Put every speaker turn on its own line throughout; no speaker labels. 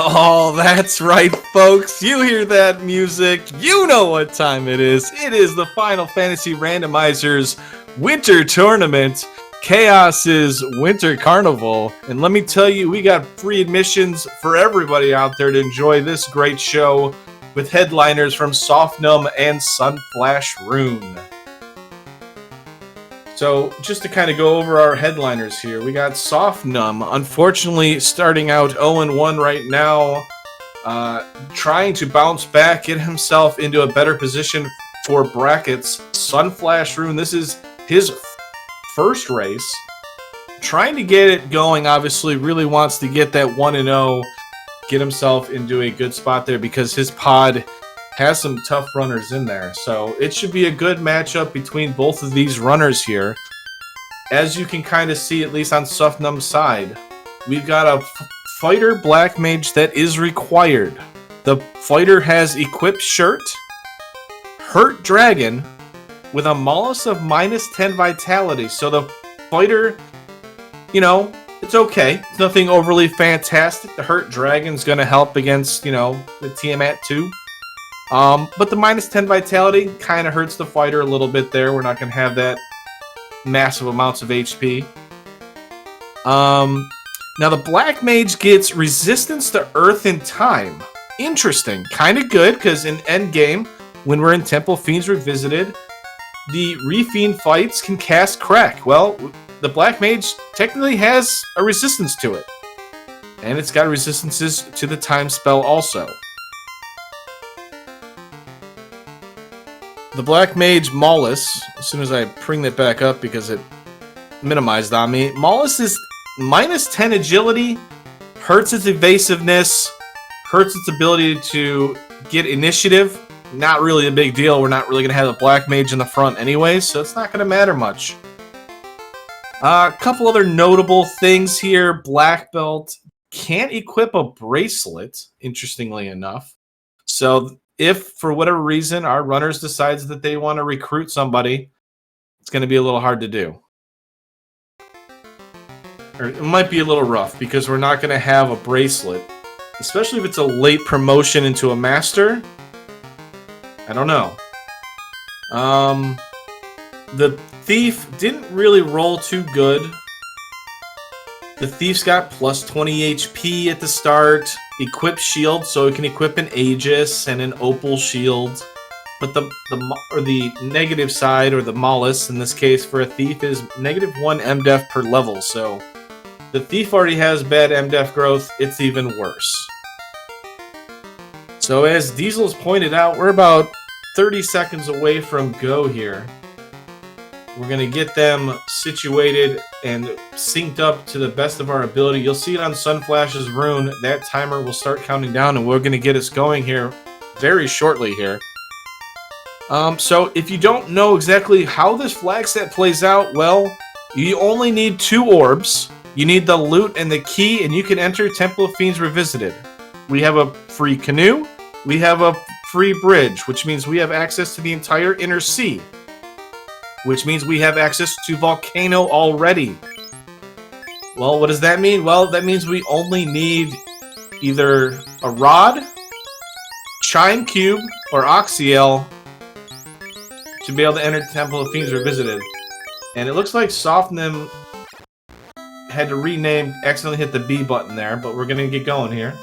Oh, that's right, folks. You hear that music, you know what time it is. It is the Final Fantasy Randomizer's Winter Tournament, Chaos's Winter Carnival. And let me tell you, we got free admissions for everybody out there to enjoy this great show with headliners from Softnum and SunflashRune. So, just to kind of go over our headliners here, we got Softnum, unfortunately starting out 0-1 right now, trying to bounce back, get himself into a better position for brackets. SunflashRune, this is his first race, trying to get it going, obviously, really wants to get that 1-0, get himself into a good spot there because his pod has some tough runners in there. So it should be a good matchup between both of these runners here. As you can kind of see, at least on Softnum's side, we've got a fighter black mage that is required. The fighter has equipped shirt, hurt dragon, with a Mollusk of -10 vitality. So the fighter, you know, it's okay. It's nothing overly fantastic. The hurt dragon's going to help against, you know, the Tiamat too. But the -10 vitality kind of hurts the fighter a little bit there. We're not going to have that massive amounts of HP. Now the black mage gets resistance to earth and time. Interesting. Kind of good, because in endgame, when we're in Temple Fiends Revisited, the Refiend fights can cast Crack. Well, the black mage technically has a resistance to it. And it's got resistances to the time spell also. The Black Mage Mollusk, as soon as I bring that back up because it minimized on me, Mollusk is -10 agility, hurts its evasiveness, hurts its ability to get initiative. Not really a big deal. We're not really going to have a Black Mage in the front anyway, so it's not going to matter much. A couple other notable things here. Black Belt can't equip a bracelet, interestingly enough. So if, for whatever reason, our runners decides that they want to recruit somebody, it's going to be a little hard to do. Or it might be a little rough, because we're not going to have a bracelet. Especially if it's a late promotion into a master. I don't know. The Thief didn't really roll too good. The Thief's got +20 HP at the start. Equip shield, so it can equip an Aegis and an Opal shield. But the negative side, or the Mollusk in this case for a Thief, is -1 MDef per level. So the Thief already has bad MDef growth. It's even worse. So as Diesel's pointed out, we're about 30 seconds away from go here. We're going to get them situated and synced up to the best of our ability. You'll see it on Sunflash's rune. That timer will start counting down, and we're going to get us going here very shortly here. So if you don't know exactly how this flag set plays out, well, you only need 2 orbs. You need the loot and the key, and you can enter Temple of Fiends Revisited. We have a free canoe. We have a free bridge, which means we have access to the entire Inner Sea. Which means we have access to Volcano already. Well, what does that mean? Well, that means we only need either a Rod, Chime Cube, or Oxiel to be able to enter Temple of Fiends Revisited. And it looks like Softnum had to rename, accidentally hit the B button there, but we're going to get going here.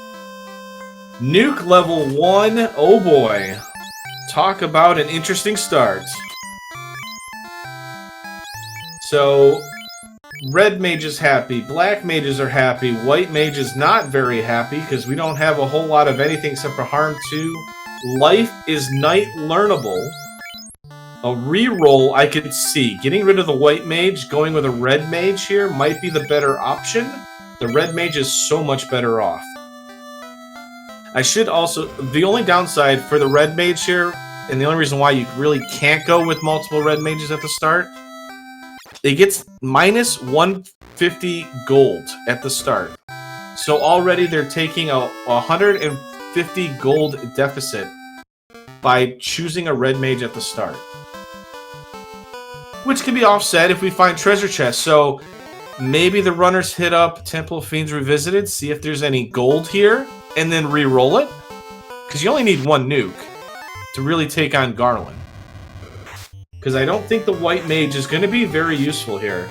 Nuke level 1, oh boy. Talk about an interesting start. So, red mage is happy, black mages are happy, white mage is not very happy because we don't have a whole lot of anything except for harm 2. Life is night learnable. A reroll I could see. Getting rid of the white mage, going with a red mage here might be the better option. The red mage is so much better off. I should also... The only downside for the red mage here, and the only reason why you really can't go with multiple red mages at the start, it gets -150 gold at the start. So already they're taking a 150 gold deficit by choosing a red mage at the start. Which can be offset if we find treasure chests. So maybe the runners hit up Temple of Fiends Revisited, see if there's any gold here. and then re-roll it, because you only need one nuke to really take on Garland. Because I don't think the white mage is going to be very useful here.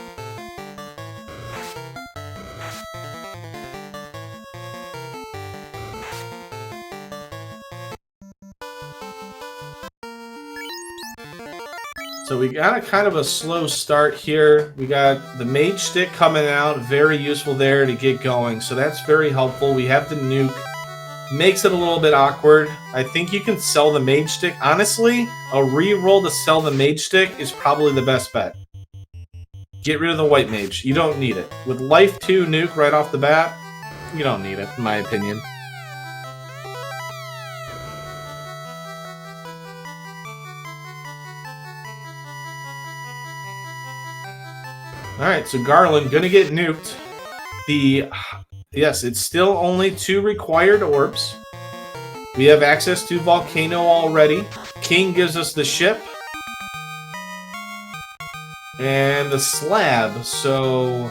So we got a kind of a slow start here. We got the mage stick coming out, very useful there to get going. So that's very helpful. We have the nuke. Makes it a little bit awkward. I think you can sell the mage stick. Honestly, a re-roll to sell the mage stick is probably the best bet. Get rid of the white mage. You don't need it. With life 2 nuke right off the bat, you don't need it, in my opinion. Alright, so Garland gonna get nuked. Yes, it's still only 2 required orbs. We have access to Volcano already. King gives us the ship. And the slab, so...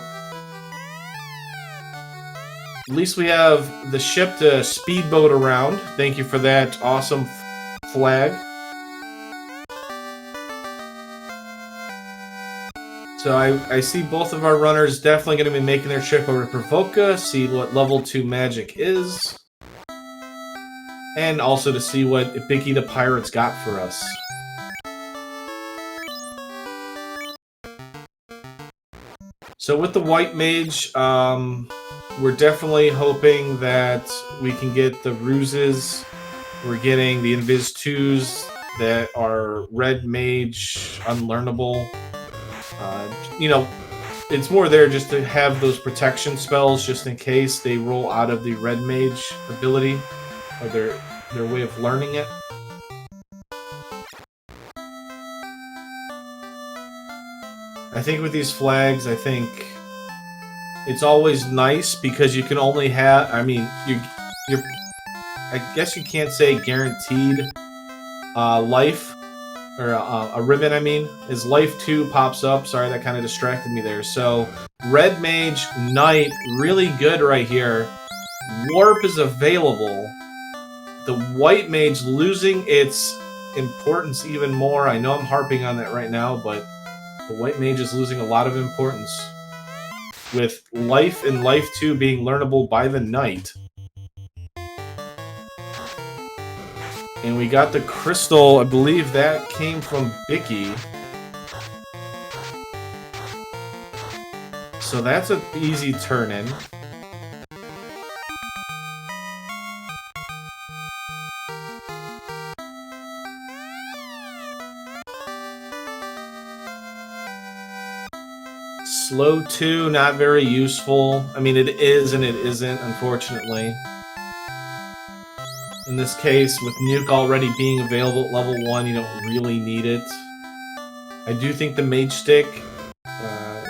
At least we have the ship to speedboat around. Thank you for that awesome flag. So I see both of our runners definitely going to be making their trip over to Provoca, see what level 2 magic is, and also to see what Bicky the Pirate's got for us. So with the white mage, we're definitely hoping that we can get the ruses. We're getting the Invis 2s that are red mage unlearnable. You know, it's more there just to have those protection spells just in case they roll out of the red mage ability or their way of learning it. I think with these flags, I think it's always nice because you can only have, I mean, you're I guess you can't say guaranteed life. Or a ribbon, I mean, is life 2 pops up. Sorry, that kind of distracted me there. So, red mage, knight, really good right here. Warp is available. The white mage losing its importance even more. I know I'm harping on that right now, but the white mage is losing a lot of importance. With life and life 2 being learnable by the knight. And we got the crystal, I believe that came from Bicky. So that's an easy turn-in. Slow 2, not very useful. I mean, it is and it isn't, unfortunately. In this case, with nuke already being available at level 1, you don't really need it. I do think the mage stick, I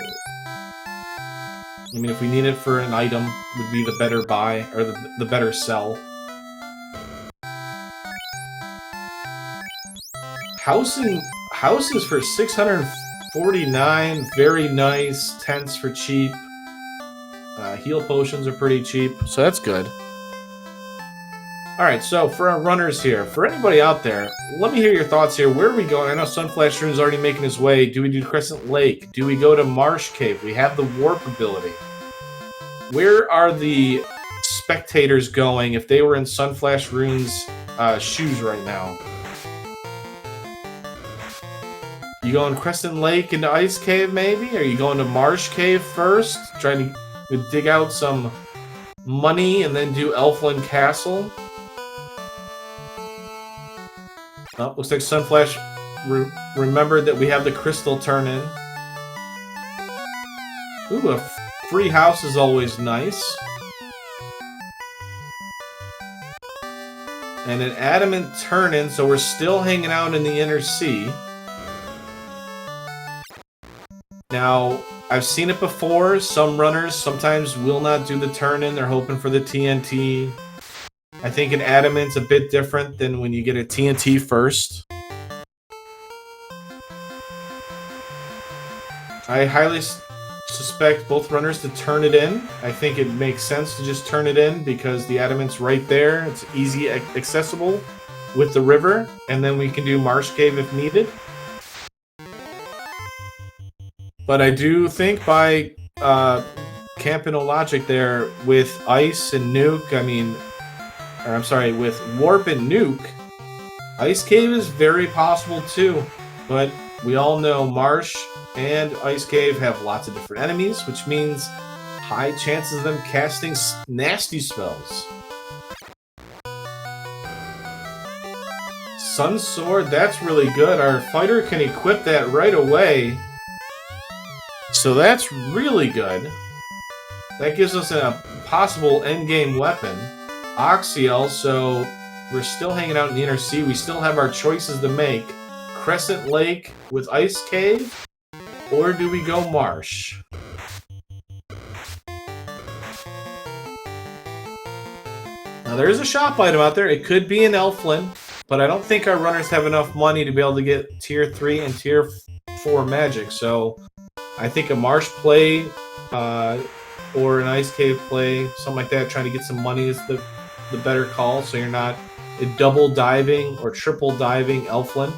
mean, if we need it for an item, would be the better buy, or the better sell. Houses for 649, very nice. Tents for cheap. Heal potions are pretty cheap, so that's good. Alright, so for our runners here, for anybody out there, let me hear your thoughts here. Where are we going? I know SunflashRune's already making his way. Do we do Crescent Lake? Do we go to Marsh Cave? We have the warp ability. Where are the spectators going if they were in SunflashRune's shoes right now? You going Crescent Lake into Ice Cave, maybe? Are you going to Marsh Cave first? Trying to dig out some money and then do Elfland Castle? Oh, looks like Sunflash remembered that we have the crystal turn-in. Ooh, a free house is always nice. And an adamant turn-in, so we're still hanging out in the inner sea. Now, I've seen it before. Some runners sometimes will not do the turn-in. They're hoping for the TNT. I think an adamant's a bit different than when you get a TNT first. I highly suspect both runners to turn it in. I think it makes sense to just turn it in because the Adament's right there. It's easy accessible with the river, and then we can do Marsh Cave if needed. But I do think by camping a logic there with Ice and Nuke, with Warp and Nuke, Ice Cave is very possible too. But we all know Marsh and Ice Cave have lots of different enemies, which means high chances of them casting nasty spells. Sun Sword, that's really good. Our fighter can equip that right away. So that's really good. That gives us a possible endgame weapon. Oxiel, so we're still hanging out in the Inner Sea. We still have our choices to make. Crescent Lake with Ice Cave, or do we go Marsh? Now there is a shop item out there. It could be an Elflin, but I don't think our runners have enough money to be able to get Tier 3 and Tier 4 magic, so I think a Marsh play or an Ice Cave play, something like that, trying to get some money is the better call, so you're not a double diving or triple diving Elflin.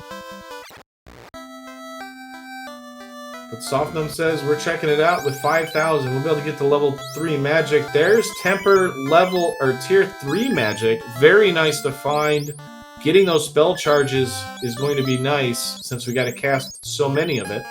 But Softnum says we're checking it out with 5,000. We'll be able to get to level 3 magic. There's Temper level or Tier 3 magic. Very nice to find. Getting those spell charges is going to be nice since we got to cast so many of it.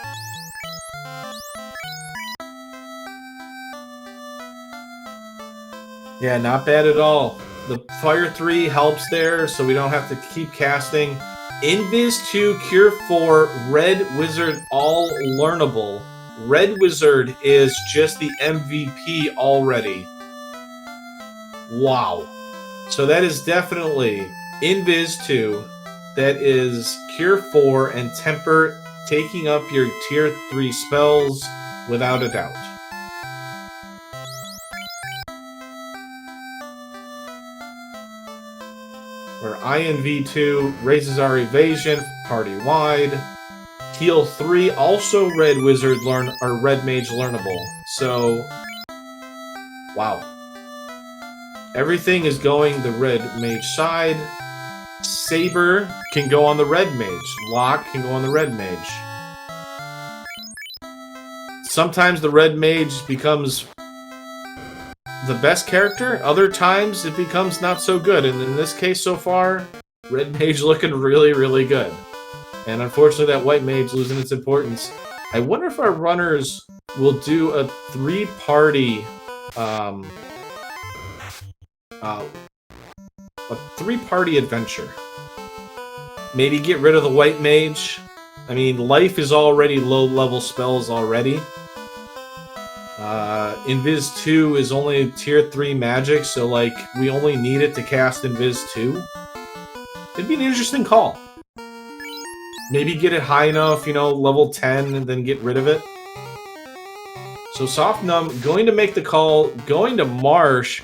Yeah, not bad at all. The Fire 3 helps there, so we don't have to keep casting. Invis 2, Cure 4, Red Wizard, all learnable. Red Wizard is just the MVP already. Wow. So that is definitely Invis 2. That is Cure 4 and Temper taking up your Tier 3 spells without a doubt. Where INV2 raises our evasion party-wide. Heal 3, also Red Wizard or Red Mage learnable. So, wow. Everything is going the Red Mage side. Saber can go on the Red Mage. Locke can go on the Red Mage. Sometimes the Red Mage becomes the best character, other times it becomes not so good, and in this case so far, Red Mage looking really, really good. And unfortunately that White Mage losing its importance. I wonder if our runners will do a three-party adventure. Maybe get rid of the White Mage. I mean, Life is already low-level spells already. Invis 2 is only Tier 3 magic, so like we only need it to cast Invis 2. It'd be an interesting call. Maybe get it high enough, level 10, and then get rid of it. So Softnum going to make the call, going to Marsh,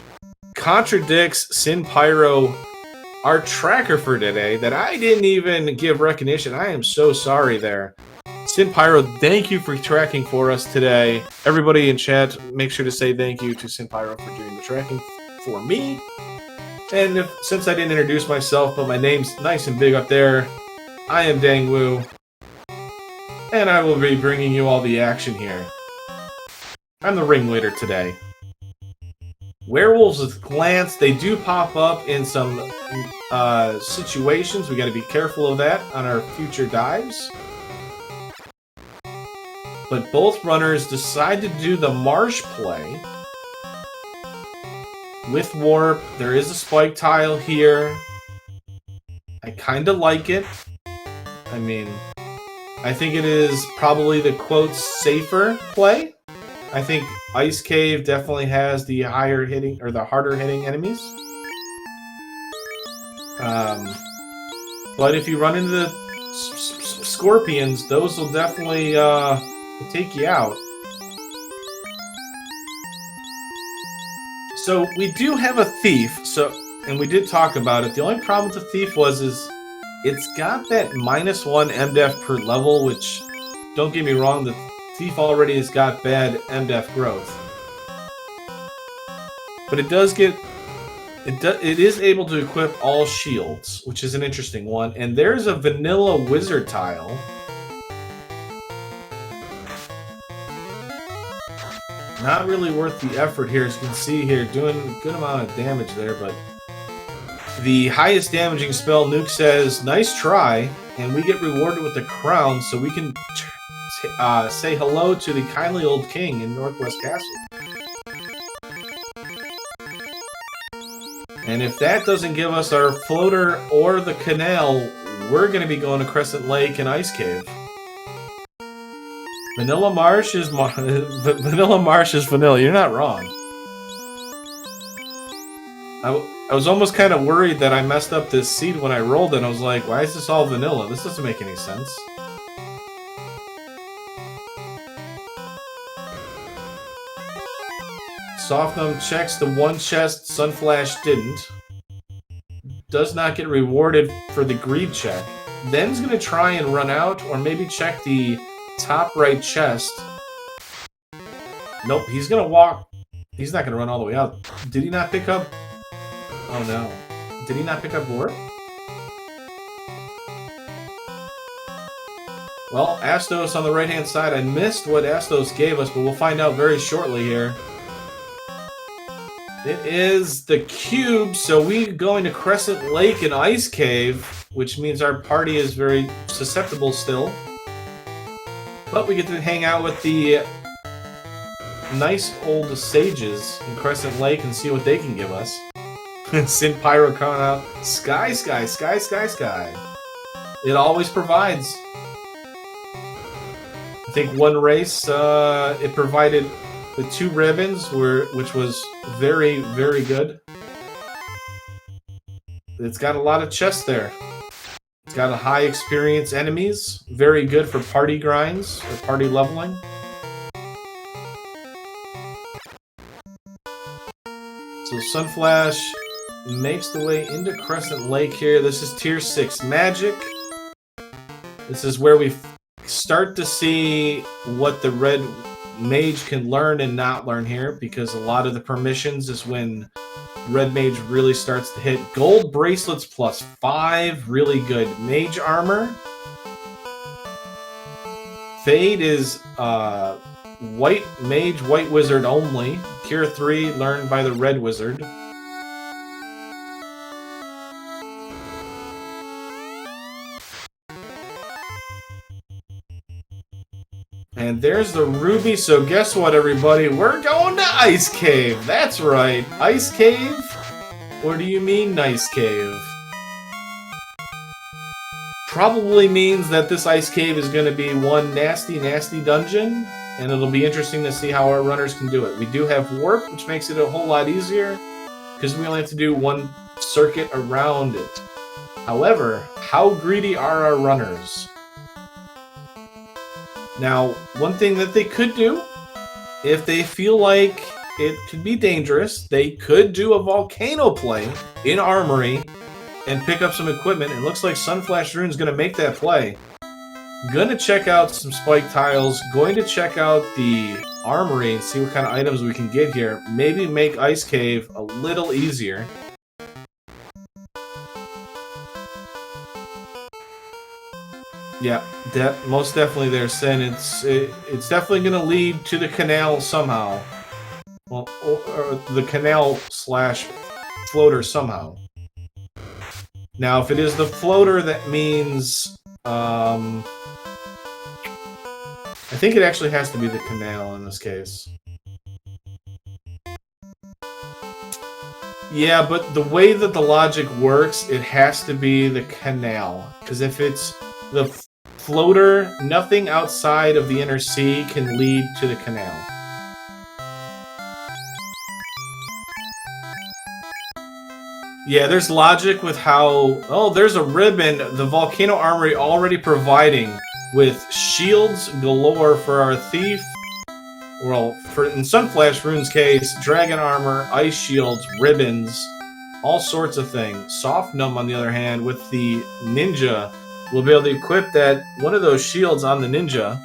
contradicts Sin Pyro, our tracker for today, that I didn't even give recognition. I am so sorry there. Sin Pyro, thank you for tracking for us today. Everybody in chat, make sure to say thank you to Sin Pyro for doing the tracking for me. And since I didn't introduce myself, but my name's nice and big up there, I am Dang Woo. And I will be bringing you all the action here. I'm the ringleader today. Werewolves with Glance, they do pop up in some situations. We got to be careful of that on our future dives. But both runners decide to do the Marsh play. With Warp, there is a spike tile here. I kind of like it. I mean, I think it is probably the quotes safer play. I think Ice Cave definitely has the higher hitting or the harder hitting enemies. But if you run into the scorpions, those will definitely take you out. So we do have a thief, and we did talk about it. The only problem with the thief is it's got that -1 MDEF per level, which, don't get me wrong, Thief already has got bad MDF growth. But it does get... It is able to equip all shields, which is an interesting one. And there's a vanilla wizard tile. Not really worth the effort here, as you can see here. Doing a good amount of damage there, but... The highest damaging spell, Nuke says, nice try, and we get rewarded with the crown, so we can say hello to the kindly old king in Northwest Castle. And if that doesn't give us our floater or the canal, we're going to be going to Crescent Lake and Ice Cave. Vanilla Marsh is Vanilla Marsh is vanilla. You're not wrong. I was almost kind of worried that I messed up this seed when I rolled it. I was like, why is this all vanilla? This doesn't make any sense. Softnum checks the one chest Sunflash didn't. Does not get rewarded for the greed check. Then's going to try and run out, or maybe check the top right chest. Nope, he's going to walk. He's not going to run all the way out. Did he not pick up... Oh no. Did he not pick up warp? Well, Astos on the right-hand side. I missed what Astos gave us, but we'll find out very shortly here. It is the cube, so we're going to Crescent Lake and Ice Cave, which means our party is very susceptible still. But we get to hang out with the nice old sages in Crescent Lake and see what they can give us. Sin Pyro calling out, sky, sky, sky, sky, sky. It always provides. I think one race, it provided the 2 ribbons, which was very, very good. It's got a lot of chests there. It's got a high experience enemies. Very good for party grinds, or party leveling. So Sunflash makes the way into Crescent Lake here. This is Tier 6 Magic. This is where we start to see what the red mage can learn and not learn here, because a lot of the permissions is when red mage really starts to hit. Gold bracelets plus 5, really good. Mage armor. Fade is white mage, white wizard only. Tier 3 learned by the red wizard. And there's the ruby, so guess what, everybody? We're going to Ice Cave! That's right! Ice Cave? Or do you mean Nice Cave? Probably means that this Ice Cave is going to be one nasty, nasty dungeon, and it'll be interesting to see how our runners can do it. We do have warp, which makes it a whole lot easier, because we only have to do one circuit around it. However, how greedy are our runners? Now, one thing that they could do, if they feel like it could be dangerous, they could do a volcano play in Armory and pick up some equipment. It looks like SunflashRune is going to make that play. Gonna check out some spike tiles, going to check out the Armory and see what kind of items we can get here. Maybe make Ice Cave a little easier. Yeah, most definitely there, Sin. It's definitely going to lead to the canal somehow. Well, or the canal slash floater somehow. Now, if it is the floater, that means... I think it actually has to be the canal in this case. Yeah, but the way that the logic works, it has to be the canal. Because if it's the floater, nothing outside of the inner sea can lead to the canal. Yeah, there's logic with how... Oh, there's a ribbon, the Volcano Armory already providing with shields galore for our thief. Well, in SunflashRune's case, dragon armor, ice shields, ribbons, all sorts of things. Softnum, on the other hand, with the ninja, we'll be able to equip that one of those shields on the ninja.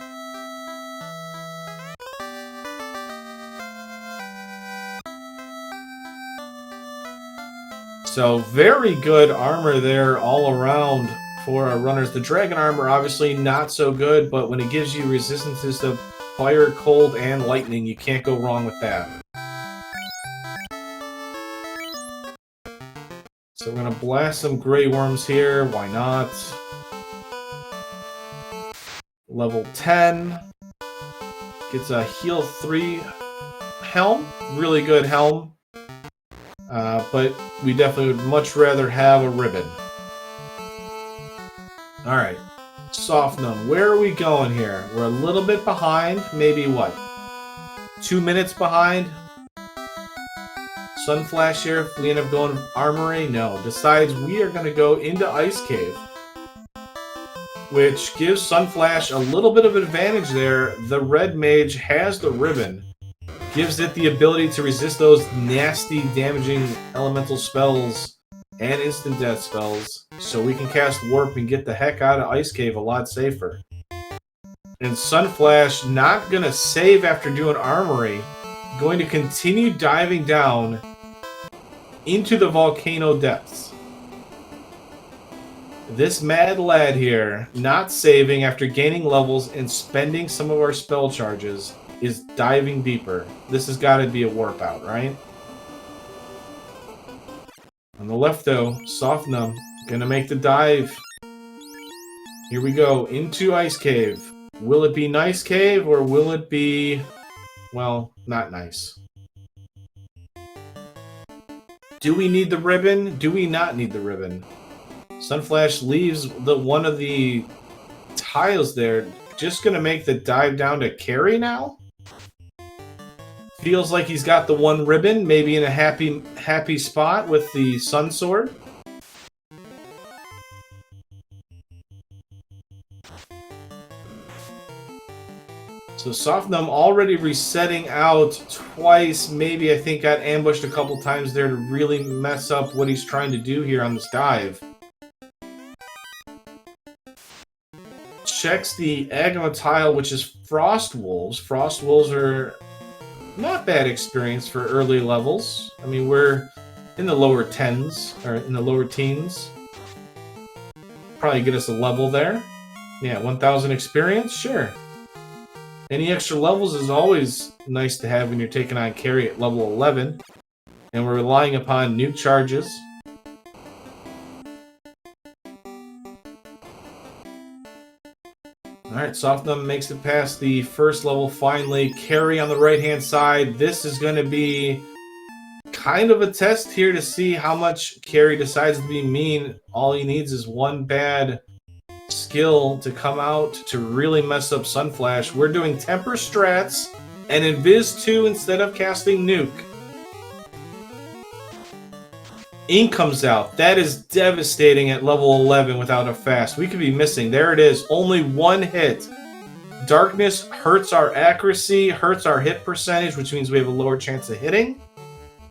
So very good armor there all around for our runners. The dragon armor obviously not so good, but when it gives you resistances to fire, cold, and lightning, you can't go wrong with that. So we're gonna blast some Grey Worms here, why not? Level 10. Gets a heal 3 helm. Really good helm. But we definitely would much rather have a ribbon. Alright. Softnum, where are we going here? We're a little bit behind. Maybe what? 2 minutes behind? Sunflash here, if we end up going Armory? No. Decides we are going to go into Ice Cave. Which gives Sunflash a little bit of advantage there. The Red Mage has the ribbon. Gives it the ability to resist those nasty, damaging elemental spells and instant death spells. So we can cast Warp and get the heck out of Ice Cave a lot safer. And Sunflash not going to save after doing Armory. Going to continue diving down into the volcano depths. This mad lad here, not saving after gaining levels and spending some of our spell charges, is diving deeper. This has got to be a warp out, right? On the left, though, Softnum gonna make the dive. Here we go, into Ice Cave. Will it be Nice Cave, or will it be, well, not nice? Do we need the ribbon? Do we not need the ribbon? Sunflash leaves one of the tiles there. Just gonna make the dive down to carry now? Feels like he's got the one ribbon, maybe in a happy spot with the Sun Sword. So Softnum already resetting out twice, maybe I think got ambushed a couple times there to really mess up what he's trying to do here on this dive. Checks the Agama tile, which is Frost Wolves. Frost Wolves are not bad experience for early levels. I mean, we're in the lower 10s, or in the lower teens. Probably get us a level there. Yeah, 1,000 experience? Sure. Any extra levels is always nice to have when you're taking on carry at level 11. And we're relying upon nuke charges. Alright, Softnum makes it past the first level finally. Carry on the right-hand side. This is going to be kind of a test here to see how much Carry decides to be mean. All he needs is one bad skill to come out to really mess up Sunflash. We're doing Temper Strats and Invis 2 instead of casting Nuke. Ink comes out. That is devastating at level 11 without a fast. We could be missing. There it is. Only one hit. Darkness hurts our accuracy, hurts our hit percentage, which means we have a lower chance of hitting.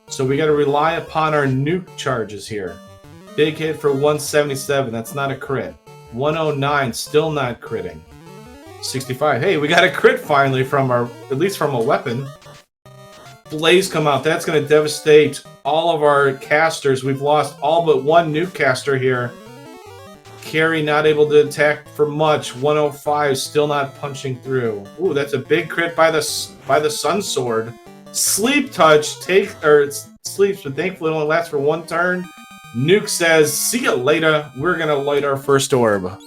So we got to rely upon our nuke charges here. Big hit for 177. That's not a crit. 109. Still not critting. 65. Hey, we got a crit finally from our, at least from a weapon. Blaze come out. That's going to devastate all of our casters. We've lost all but one nuke caster here. Carry not able to attack for much. 105 still not punching through. Ooh, that's a big crit by the Sun Sword. Sleep Touch sleeps, but thankfully it only lasts for one turn. Nuke says, "See ya later." We're gonna light our first orb.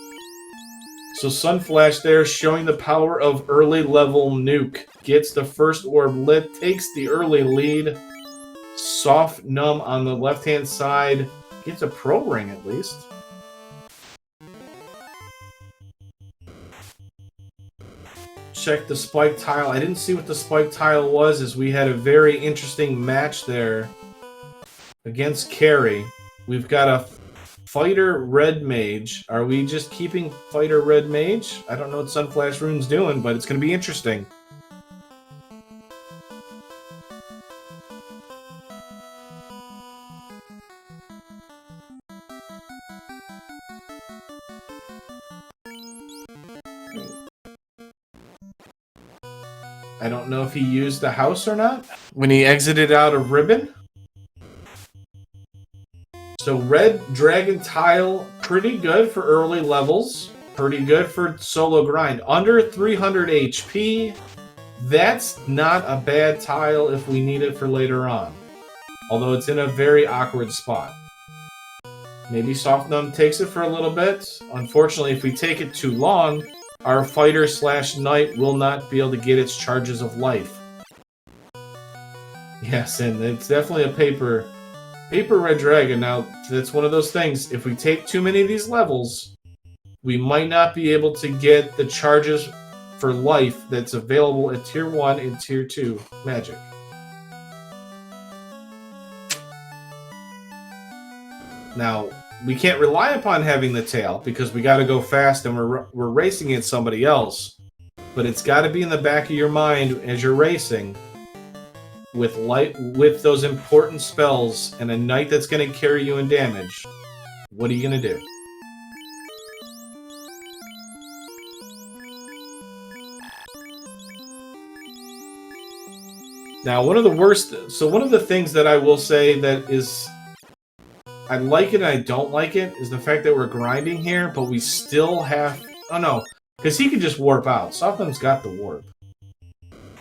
So Sunflash there showing the power of early level nuke. Gets the first orb lit, takes the early lead. Softnum on the left-hand side. Gets a pro ring at least. Check the spike tile. I didn't see what the spike tile was, as we had a very interesting match there against Carry. We've got a Fighter Red Mage. Are we just keeping Fighter Red Mage? I don't know what SunflashRune's doing, but it's going to be interesting. I don't know if he used the house or not when he exited out of Ribbon. So red dragon tile, pretty good for early levels. Pretty good for solo grind. Under 300 HP, that's not a bad tile if we need it for later on. Although it's in a very awkward spot. Maybe Softnum takes it for a little bit. Unfortunately, if we take it too long, our fighter / knight will not be able to get its charges of life. Yes, and it's definitely a paper red dragon. Now, that's one of those things. If we take too many of these levels, we might not be able to get the charges for life that's available at Tier 1 and Tier 2 magic. Now, we can't rely upon having the tail because we got to go fast and we're racing against somebody else. But it's got to be in the back of your mind as you're racing with those important spells and a knight that's going to carry you in damage. What are you going to do? Now, one of the things that I will say that is I like it and I don't like it is the fact that we're grinding here, but we still have... Oh no, because he can just warp out. Softnum's got the warp.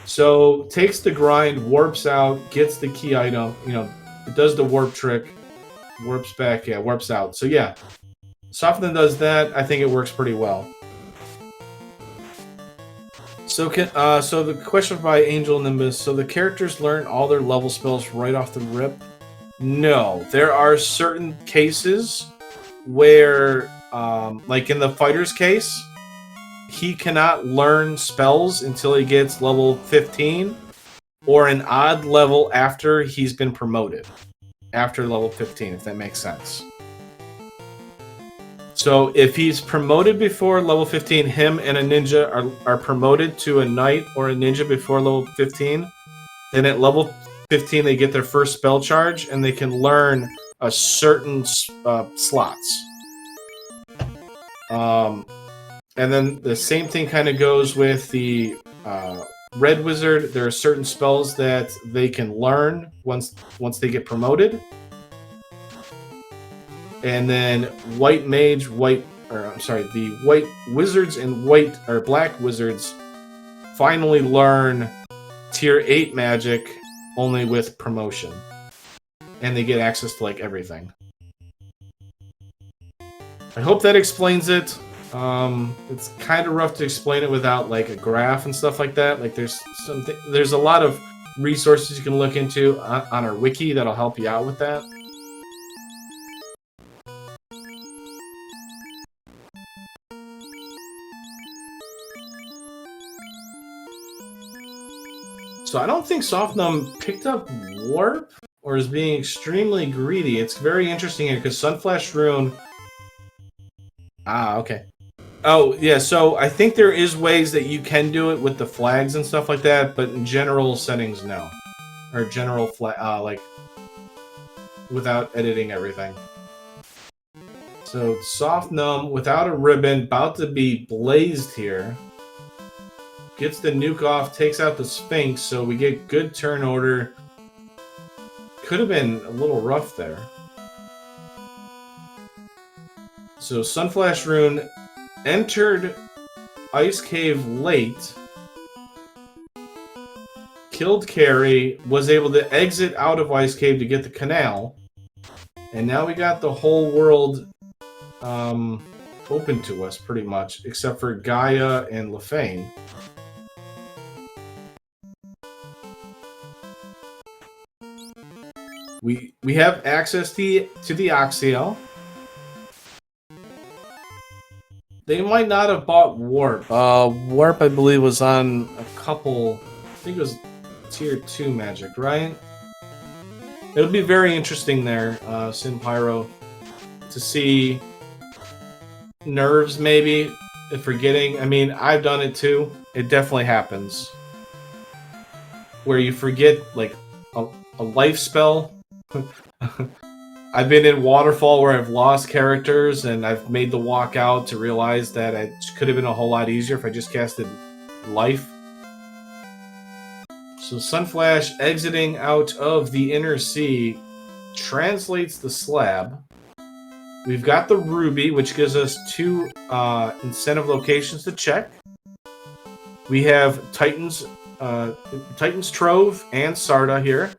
So, takes the grind, warps out, gets the key item, you know, it does the warp trick, warps back, yeah, warps out. So yeah, Softnum does that, I think it works pretty well. So the question by Angel Nimbus, so the characters learn all their level spells right off the rip? No, there are certain cases where, like in the fighter's case, he cannot learn spells until he gets level 15, or an odd level after he's been promoted. After level 15, if that makes sense. So if he's promoted before level 15, him and a ninja are promoted to a knight or a ninja before level 15, then at level 15 they get their first spell charge and they can learn a certain slots. And then the same thing kind of goes with the Red Wizard. There are certain spells that they can learn once they get promoted. And then White Mage, the White Wizards and Black Wizards finally learn Tier 8 magic only with promotion. And they get access to, like, everything. I hope that explains it. It's kind of rough to explain it without, like, a graph and stuff like that. Like, there's a lot of resources you can look into on our wiki that'll help you out with that. So I don't think Softnum picked up Warp or is being extremely greedy. It's very interesting here because SunflashRune... Ah, okay. Oh, yeah, so I think there is ways that you can do it with the flags and stuff like that, but in general settings, no. Or general flag, like, without editing everything. So Softnum, without a ribbon, about to be blazed here. Gets the nuke off, takes out the Sphinx, so we get good turn order. Could have been a little rough there. So SunflashRune entered Ice Cave late, killed Carrie, was able to exit out of Ice Cave to get the canal, and now we got the whole world open to us, pretty much, except for Gaia and Lefane. We have access to the Oxiel. They might not have bought Warp. Warp, I believe, was on a couple... I think it was Tier 2 magic, right? It'll be very interesting there, Sin Pyro, to see nerves, maybe, if forgetting. I mean, I've done it too. It definitely happens. Where you forget, like, a life spell. I've been in Waterfall where I've lost characters and I've made the walk out to realize that it could have been a whole lot easier if I just casted life. So Sunflash exiting out of the Inner Sea, translates the slab. We've got the ruby, which gives us 2 incentive locations to check. We have Titan's Trove and Sarda here.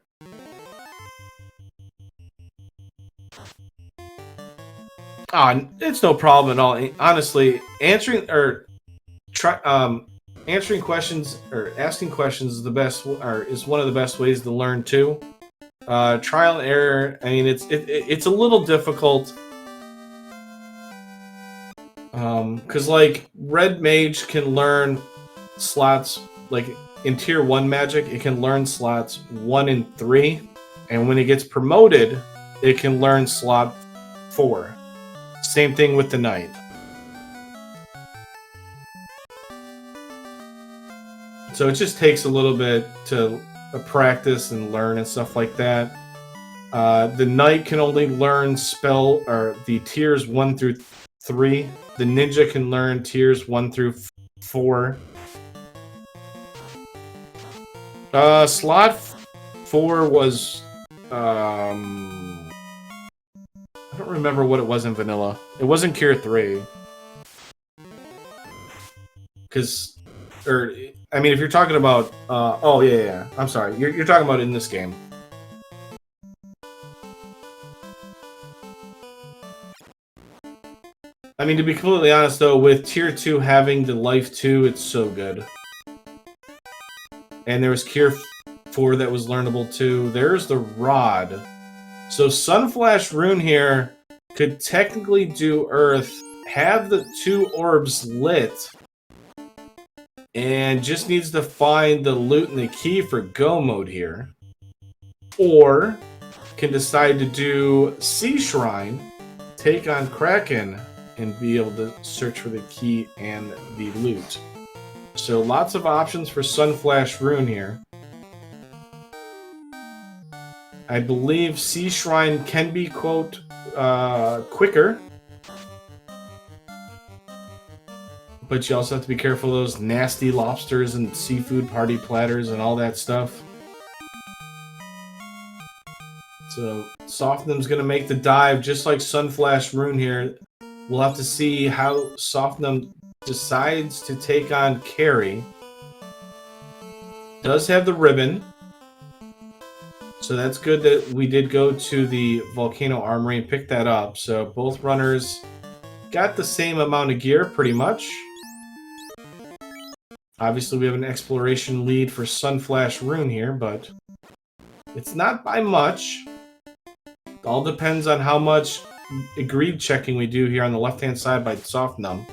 It's no problem at all. Honestly, answering questions or asking questions is is one of the best ways to learn too. Trial and error. I mean, it's a little difficult. Because like Red Mage can learn slots, like in Tier 1 Magic, it can learn slots 1 and 3, and when it gets promoted, it can learn slot 4. Same thing with the Knight. So it just takes a little bit to practice and learn and stuff like that. The Knight can only learn the tiers 1 through 3. The Ninja can learn tiers 1 through 4. Slot 4 was... I don't remember what it was in Vanilla. It wasn't Tier 3. I mean, if you're talking about... oh, yeah. I'm sorry. You're talking about in this game. I mean, to be completely honest, though, with Tier 2 having the Life 2, it's so good. And there was Tier 4 that was learnable, too. There's the Rod. So SunflashRune here could technically do Earth, have the 2 orbs lit, and just needs to find the loot and the key for Go mode here. Or can decide to do Sea Shrine, take on Kraken, and be able to search for the key and the loot. So lots of options for SunflashRune here. I believe Sea Shrine can be, quote, quicker. But you also have to be careful of those nasty lobsters and seafood party platters and all that stuff. So Softnum's going to make the dive just like SunflashRune here. We'll have to see how Softnum decides to take on Carry. Does have the ribbon. So that's good that we did go to the Volcano Armory and pick that up. So both runners got the same amount of gear, pretty much. Obviously, we have an exploration lead for SunflashRune here, but it's not by much. It all depends on how much greed checking we do here on the left-hand side by Softnum.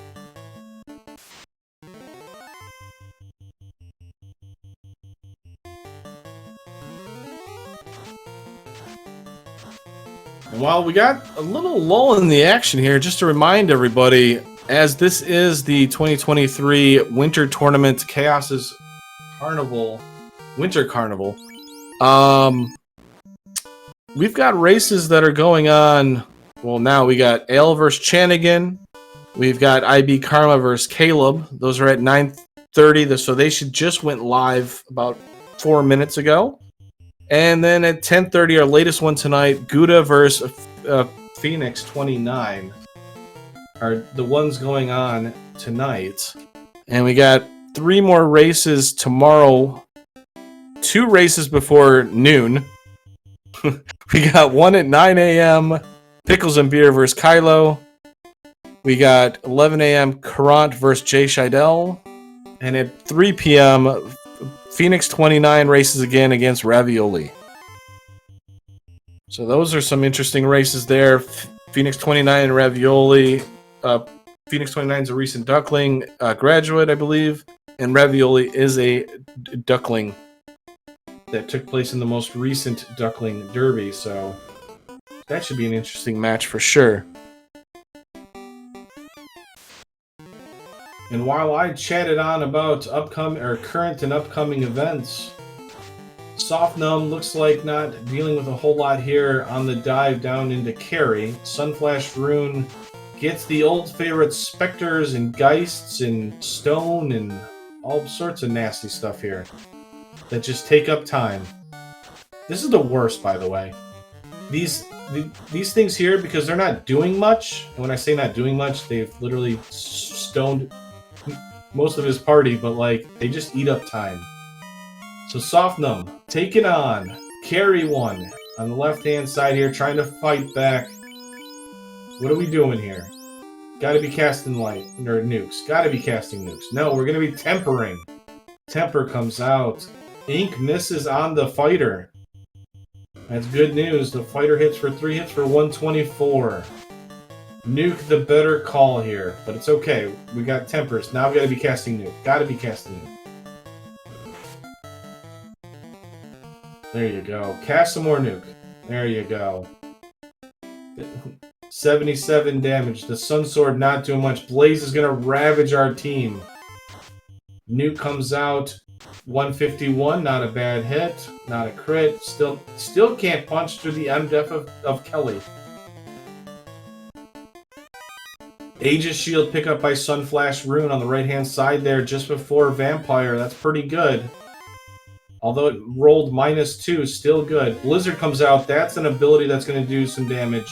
And while we got a little lull in the action here, just to remind everybody, as this is the 2023 Winter Tournament Chaos's Carnival, Winter Carnival, we've got races that are going on. Well, now we got Ale vs. Chanigan. We've got IB Karma vs. Caleb. Those are at 9:30, so they just went live about 4 minutes ago. And then at 10:30, our latest one tonight, Gouda vs. Phoenix 29 are the ones going on tonight. And we got 3 more races tomorrow. 2 races before noon. We got one at 9 a.m., Pickles and Beer versus Kylo. We got 11 a.m. Courant versus Jay Scheidel. And at 3 p.m., Phoenix 29 races again against Ravioli. So those are some interesting races there. Phoenix 29 and Ravioli. Phoenix 29 is a recent Duckling graduate, I believe. And Ravioli is a Duckling that took place in the most recent Duckling Derby. So that should be an interesting match for sure. And while I chatted on about current and upcoming events, Softnum looks like not dealing with a whole lot here on the dive down into Carry. SunflashRune gets the old favorite Spectres and Geists and Stone and all sorts of nasty stuff here that just take up time. This is the worst, by the way. these things here, because they're not doing much, and when I say not doing much, they've literally stoned most of his party, but like they just eat up time. So Softnum taking on Carry One on the left-hand side here, trying to fight back. What are we doing here? Gotta be casting light, or nukes. Gotta be casting nukes. No, we're gonna be tempering. Temper comes out. Ink misses on the fighter. That's good news. The fighter hits for 3 hits for 124. Nuke the better call here, but it's okay. We got tempers. Now we gotta be casting nuke. Gotta be casting nuke. There you go. Cast some more nuke. There you go. 77 damage. The Sun Sword not doing much. Blaze is gonna ravage our team. Nuke comes out. 151, not a bad hit. Not a crit. Still can't punch through the MDef of Kelly. Aegis Shield pick up by SunflashRune on the right-hand side there just before Vampire. That's pretty good. Although it rolled -2, still good. Blizzard comes out. That's an ability that's going to do some damage.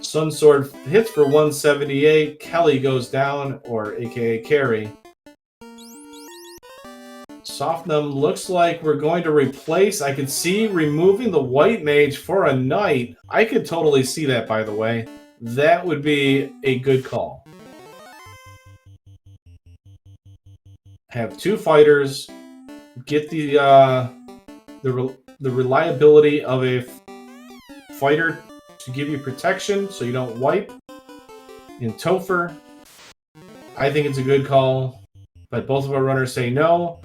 Sun Sword hits for 178. Kelly goes down, or aka Carry. Softnum looks like we're going to replace. I could see removing the White Mage for a Knight. I could totally see that, by the way. That would be a good call. Have 2 fighters. Get the reliability of a fighter to give you protection so you don't wipe. In Topher, I think it's a good call, but both of our runners say no.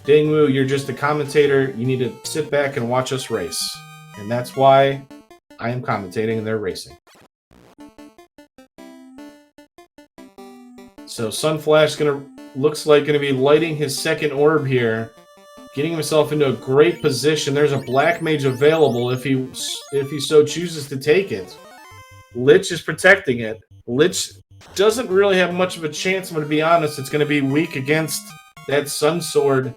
Dingwu, you're just a commentator. You need to sit back and watch us race. And that's why I am commentating and they're racing. So Sunflash looks like gonna be lighting his second orb here, getting himself into a great position. There's a Black Mage available if he so chooses to take it. Lich is protecting it. Lich doesn't really have much of a chance, I'm gonna be honest. It's gonna be weak against that Sun Sword.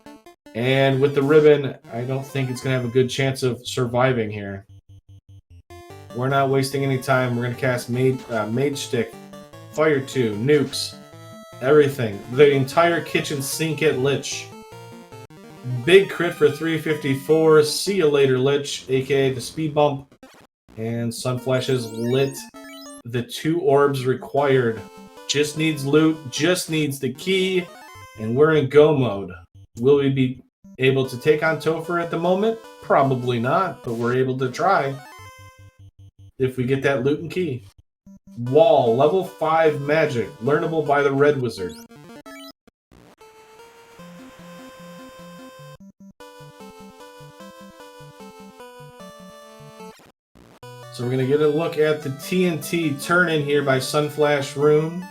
And with the ribbon, I don't think it's going to have a good chance of surviving here. We're not wasting any time. We're going to cast Mage Stick, Fire 2, Nukes, everything. The entire kitchen sink at Lich. Big crit for 354. See you later, Lich, aka the speed bump. And Sunflash has lit the 2 orbs required. Just needs loot, just needs the key, and we're in go mode. Will we be able to take on Topher at the moment? Probably not, but we're able to try. If we get that loot and key. Wall, level 5 magic, learnable by the Red Wizard. So we're going to get a look at the TNT turn-in here by SunflashRune.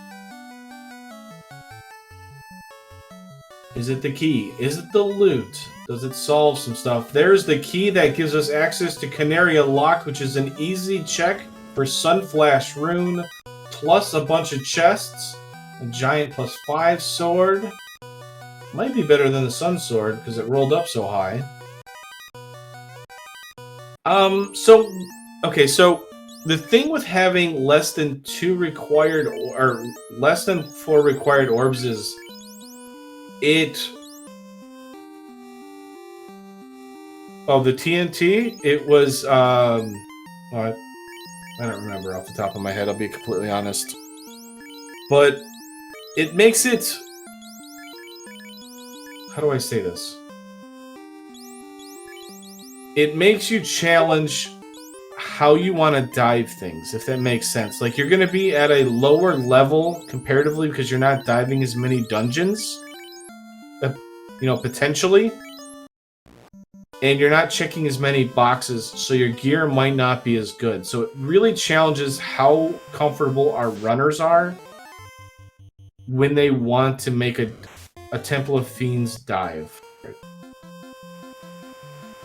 Is it the key? Is it the loot? Does it solve some stuff? There's the key that gives us access to Canaria Lock, which is an easy check for SunflashRune, plus a bunch of chests. A giant +5 sword. Might be better than the Sun Sword, because it rolled up so high. So the thing with having less than 2 required, or less than 4 required orbs is the TNT, it was, I don't remember off the top of my head, I'll be completely honest. But it makes it, how do I say this? It makes you challenge how you want to dive things, if that makes sense. Like, you're going to be at a lower level comparatively because you're not diving as many dungeons. Potentially. And you're not checking as many boxes, so your gear might not be as good. So it really challenges how comfortable our runners are when they want to make a Temple of Fiends dive.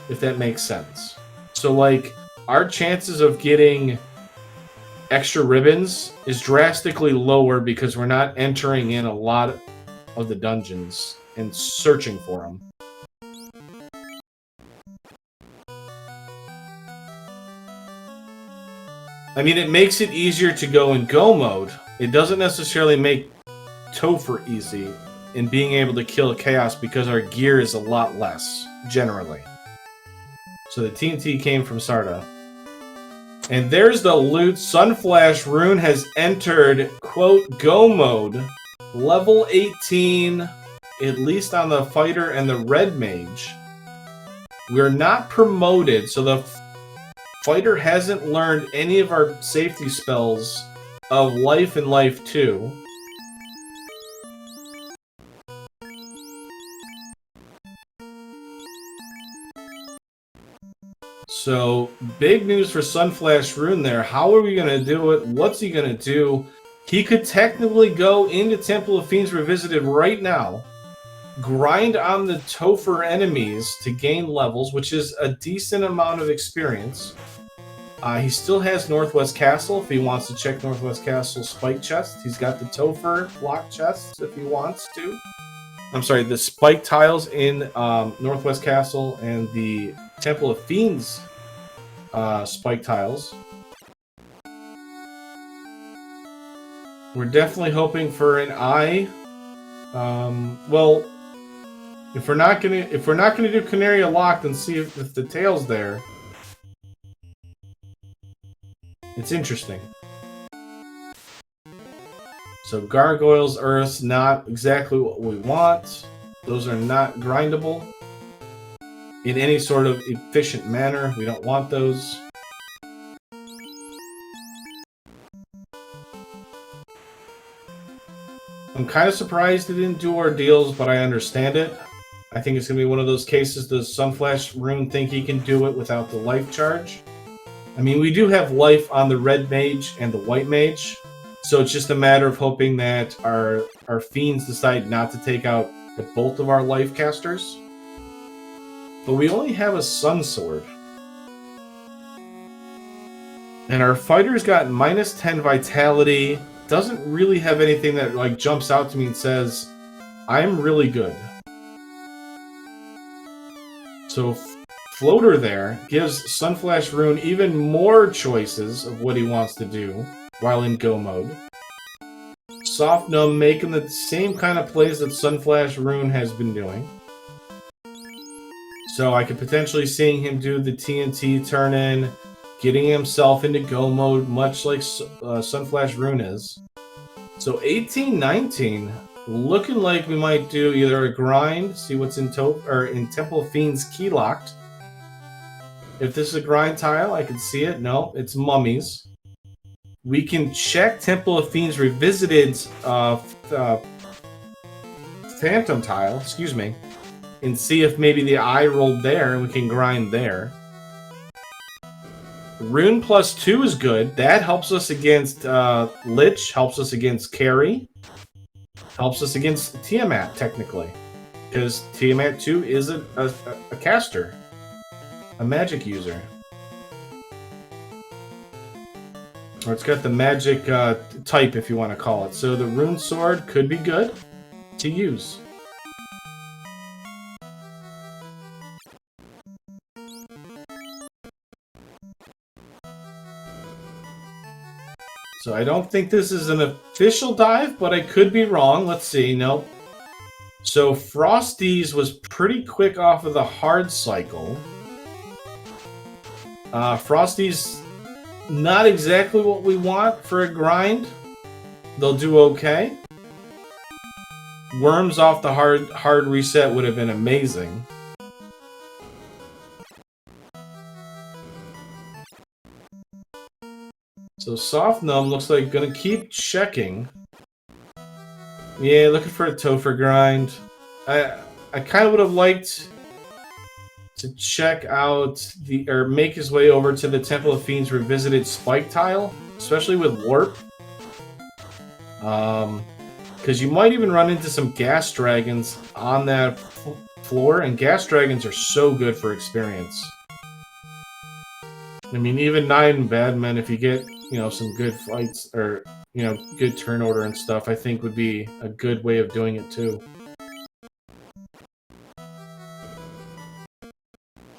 If that makes sense. So, like, our chances of getting extra ribbons is drastically lower because we're not entering in a lot of the dungeons and searching for them. I mean, it makes it easier to go in go mode. It doesn't necessarily make Topher easy in being able to kill Chaos because our gear is a lot less, generally. So the TNT came from Sarda. And there's the loot. SunflashRune has entered, quote, go mode. Level 18, at least on the fighter and the red mage. We're not promoted, so the fighter hasn't learned any of our safety spells of Life and Life 2. So, big news for SunflashRune there. How are we going to do it? What's he going to do? He could technically go into Temple of Fiends Revisited right now, grind on the Topher enemies to gain levels, which is a decent amount of experience. He still has Northwest Castle if he wants to check Northwest Castle's spike chest. He's got the Topher block chests if he wants to. I'm sorry, the spike tiles in Northwest Castle and the Temple of Fiends spike tiles. We're definitely hoping for an eye. Well, if we're not gonna do Canaria Locked and see if the tail's there, it's interesting. So Gargoyles, Earth's not exactly what we want. Those are not grindable in any sort of efficient manner. We don't want those. I'm kind of surprised they didn't do Ordeals, but I understand it. I think it's going to be one of those cases, does SunflashRune think he can do it without the life charge? I mean, we do have life on the red mage and the white mage, so it's just a matter of hoping that our fiends decide not to take out both of our life casters. But we only have a Sun Sword. And our fighter's got minus 10 vitality. Doesn't really have anything that like jumps out to me and says, I'm really good. So Floater there gives SunflashRune even more choices of what he wants to do while in go mode. Softnum making the same kind of plays that SunflashRune has been doing. So I could potentially seeing him do the TNT turn in, getting himself into go mode, much like SunflashRune is. So 18-19, looking like we might do either a grind, see what's in Temple of Fiends key locked. If this is a grind tile, I can see it. No, it's mummies. We can check Temple of Fiends Revisited Phantom tile, excuse me, and see if maybe the eye rolled there and we can grind there. Rune plus 2 is good. That helps us against Lich, helps us against Carry, helps us against Tiamat, technically. Because Tiamat 2 is a caster, a magic user. Or it's got the magic type, if you want to call it. So the Rune Sword could be good to use. So I don't think this is an official dive, but I could be wrong. Let's see. Nope. So Frosty's was pretty quick off of the hard cycle. Frosty's not exactly what we want for a grind. They'll do okay. Worms off the hard reset would have been amazing. So Softnum looks like gonna keep checking. Yeah, looking for a Topher grind. I kind of would have liked to check out or make his way over to the Temple of Fiends Revisited spike tile, especially with Warp. Because you might even run into some gas dragons on that floor, and gas dragons are so good for experience. I mean, even 9 bad men, if you get, you know, some good fights or, you know, good turn order and stuff, I think would be a good way of doing it too.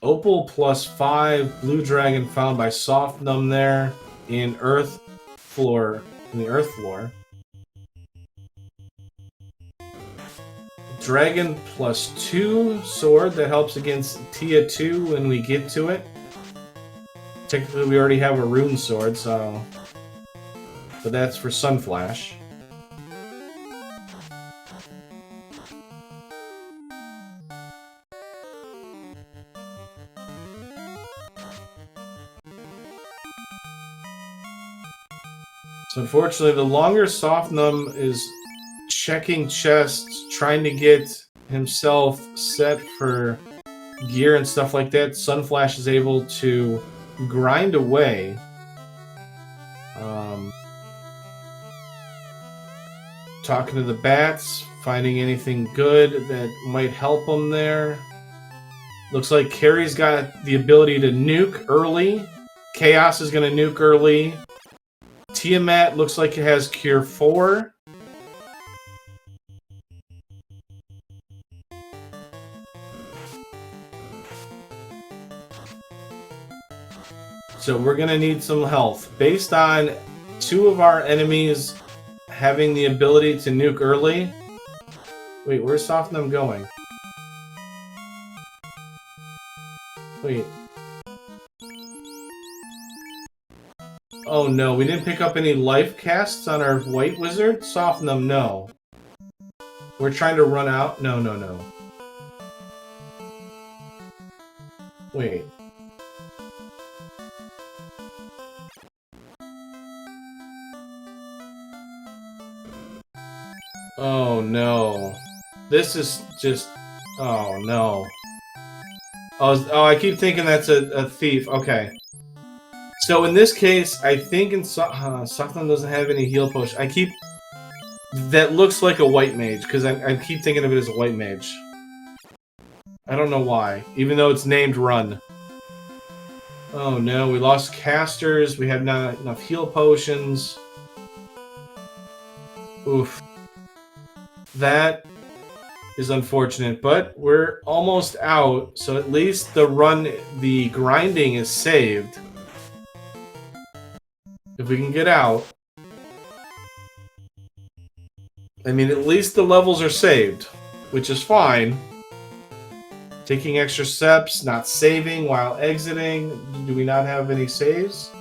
Opal plus 5, Blue Dragon found by Softnum there. in Earth floor, in the Earth floor. Dragon +2 sword that helps against Tia 2 when we get to it. Technically, we already have a rune sword, so... But that's for Sunflash. So unfortunately, the longer Softnum is checking chests, trying to get himself set for gear and stuff like that, Sunflash is able to grind away. Talking to the bats, finding anything good that might help him there. Looks like Carrie's got the ability to nuke early. Chaos is going to nuke early. Tiamat looks like it has Cure 4. So we're going to need some health. Based on 2 of our enemies having the ability to nuke early... Wait, where's Softnum going? Wait. Oh no, we didn't pick up any life casts on our white wizard? Softnum, no. We're trying to run out? No, no, no. Wait. Oh no. This is just... Oh no. Oh, I keep thinking that's a thief. Okay. So in this case, I think in Softnum doesn't have any heal potion. I keep... That looks like a white mage, because I keep thinking of it as a white mage. I don't know why, even though it's named Run. Oh no, we lost casters, we had not enough heal potions. Oof. That is unfortunate, but we're almost out, so at least the grinding is saved. If we can get out. I mean, at least the levels are saved, which is fine. Taking extra steps, not saving while exiting. Do we not have any saves?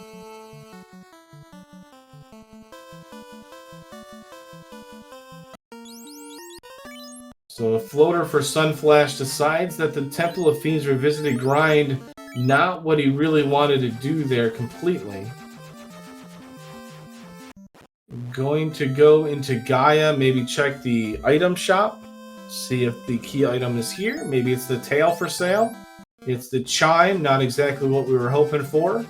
So the floater for Sunflash decides that the Temple of Fiends Revisited grind not what he really wanted to do there completely. Going to go into Gaia, maybe check the item shop, see if the key item is here. Maybe it's the tail for sale. It's the chime, not exactly what we were hoping for.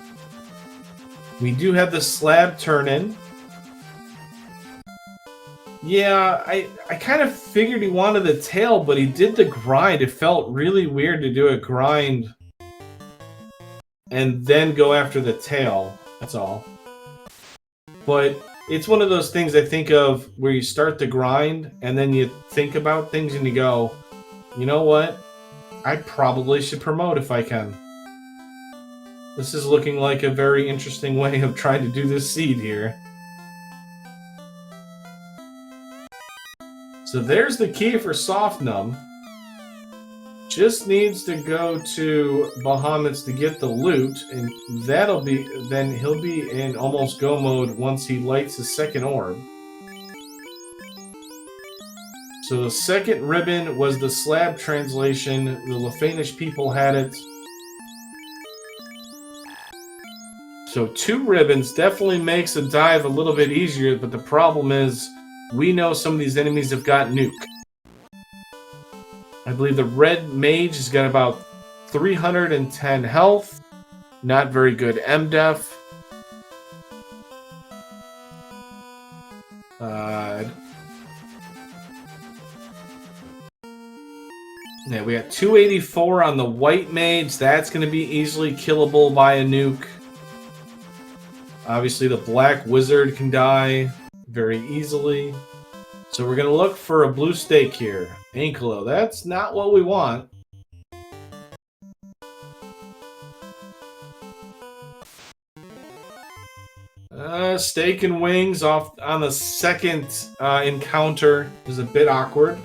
We do have the slab turn in. Yeah, I kind of figured he wanted the tail, but he did the grind. It felt really weird to do a grind and then go after the tail. That's all. But it's one of those things I think of where you start the grind and then you think about things and you go, you know what? I probably should promote if I can. This is looking like a very interesting way of trying to do this seed here. So there's the key for Softnum. Just needs to go to Bahamut's to get the loot, and that'll be... Then he'll be in almost go mode once he lights his second orb. So the second ribbon was the slab translation. The Lefanish people had it. So 2 ribbons definitely makes a dive a little bit easier, but the problem is we know some of these enemies have got nuke. I believe the red mage has got about 310 health. Not very good MDef. Yeah, we got 284 on the white mage. That's going to be easily killable by a nuke. Obviously, the black wizard can die very easily. So we're going to look for a blue stake here. Ankylo, that's not what we want. steak and wings off on the second encounter is a bit awkward.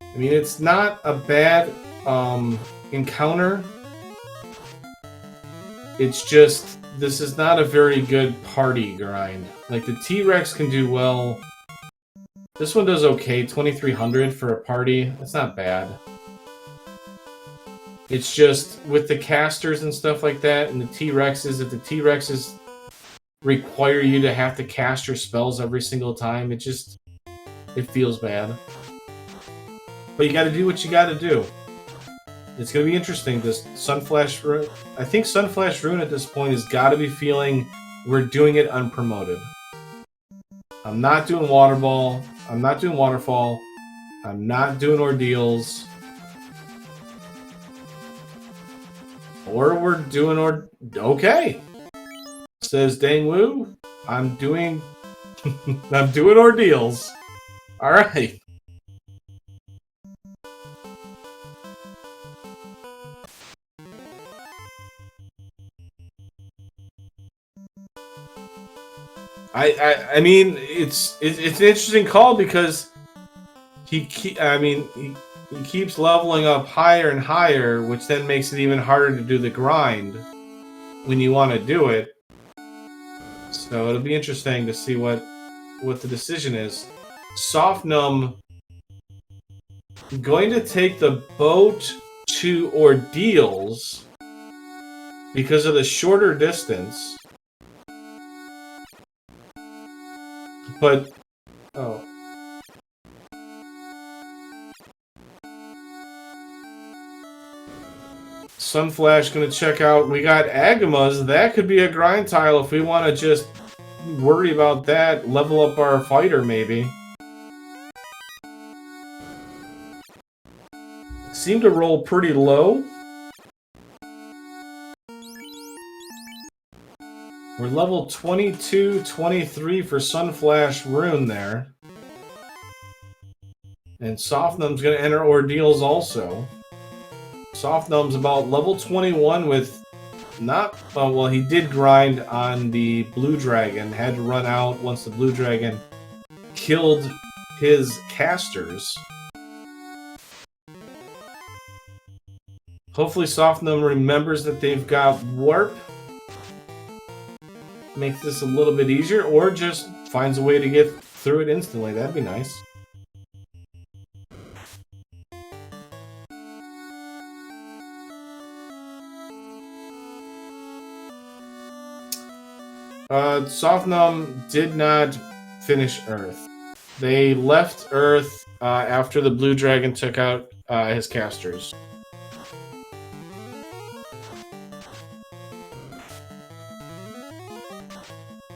I mean, it's not a bad encounter. It's just, this is not a very good party grind. Like, the T-Rex can do well. This one does okay, 2300 for a party. That's not bad. It's just, with the casters and stuff like that, and the T-Rexes, if the T-Rexes require you to have to cast your spells every single time, it feels bad. But you gotta do what you gotta do. It's gonna be interesting, this SunflashRune. I think SunflashRune at this point has gotta be feeling we're doing it unpromoted. I'm not doing Water Ball. I'm not doing Waterfall. I'm not doing Ordeals. Or we're doing okay. Says Dang Woo. I'm doing Ordeals. Alright. I mean, it's an interesting call because he keeps leveling up higher and higher, which then makes it even harder to do the grind when you want to do it. So it'll be interesting to see what the decision is. Softnum going to take the boat to Ordeals because of the shorter distance. But, oh. Sunflash gonna check out. We got Agamas. That could be a grind tile if we want to just worry about that. Level up our fighter, maybe. Seem to roll pretty low. We're level 22, 23 for SunflashRune there. And Softnum's going to enter Ordeals also. Softnum's about level 21 with not... well, he did grind on the Blue Dragon. Had to run out once the Blue Dragon killed his casters. Hopefully Softnum remembers that they've got Warp. Makes this a little bit easier, or just finds a way to get through it instantly. That'd be nice. Softnum did not finish Earth. They left Earth after the Blue Dragon took out his casters.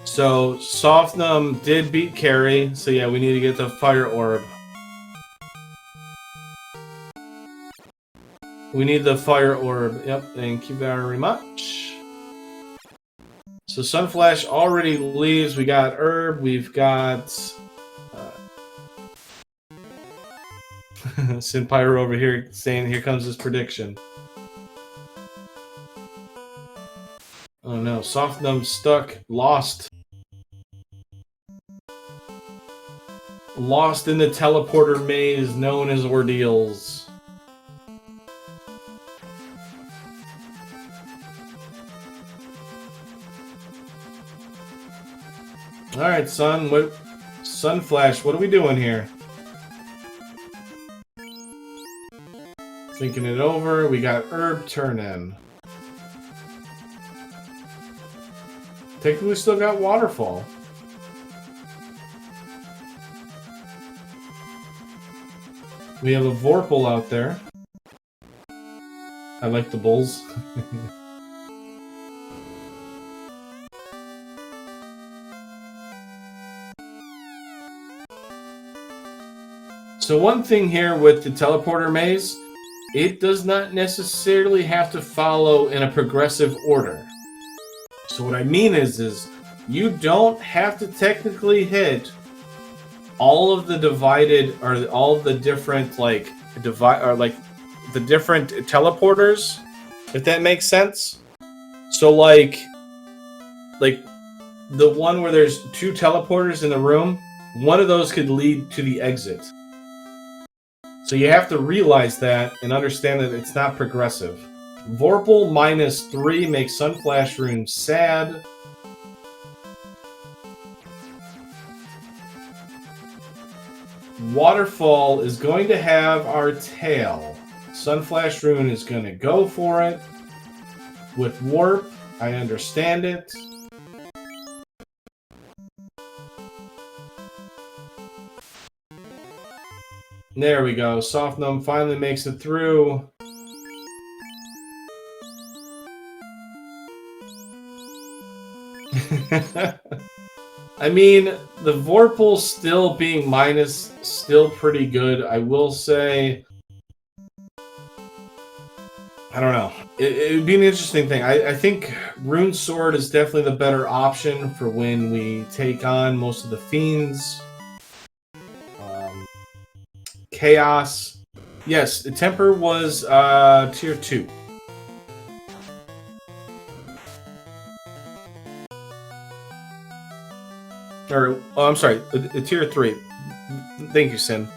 So, Softnum did beat Carrie, so yeah, we need to get the Fire Orb. We need the Fire Orb. Yep, thank you very much. So, Sunflash already leaves. We got Herb, we've got... Sinpyro over here saying, here comes his prediction. Oh no, Softnum stuck, lost. Lost in the teleporter maze known as Ordeals. Alright, Sunflash, what are we doing here? Thinking it over, we got Herb turn in. Technically still got Waterfall. We have a Vorpal out there. I like the bulls. So one thing here with the teleporter maze, it does not necessarily have to follow in a progressive order. So what I mean is you don't have to technically hit all of the divided or all of the different the different teleporters, if that makes sense. So like the one where there's 2 teleporters in the room, one of those could lead to the exit. So you have to realize that and understand that it's not progressive. Vorpal -3 makes SunflashRune sad. Waterfall is going to have our tail. SunflashRune is going to go for it. With Warp, I understand it. There we go. Softnum finally makes it through. I mean, the Vorpal still being minus, still pretty good. I will say, I don't know. It would be an interesting thing. I think Rune Sword is definitely the better option for when we take on most of the Fiends. Chaos. Yes, the Temper was tier 2. Or, oh, I'm sorry, the tier 3. Thank you, Sin.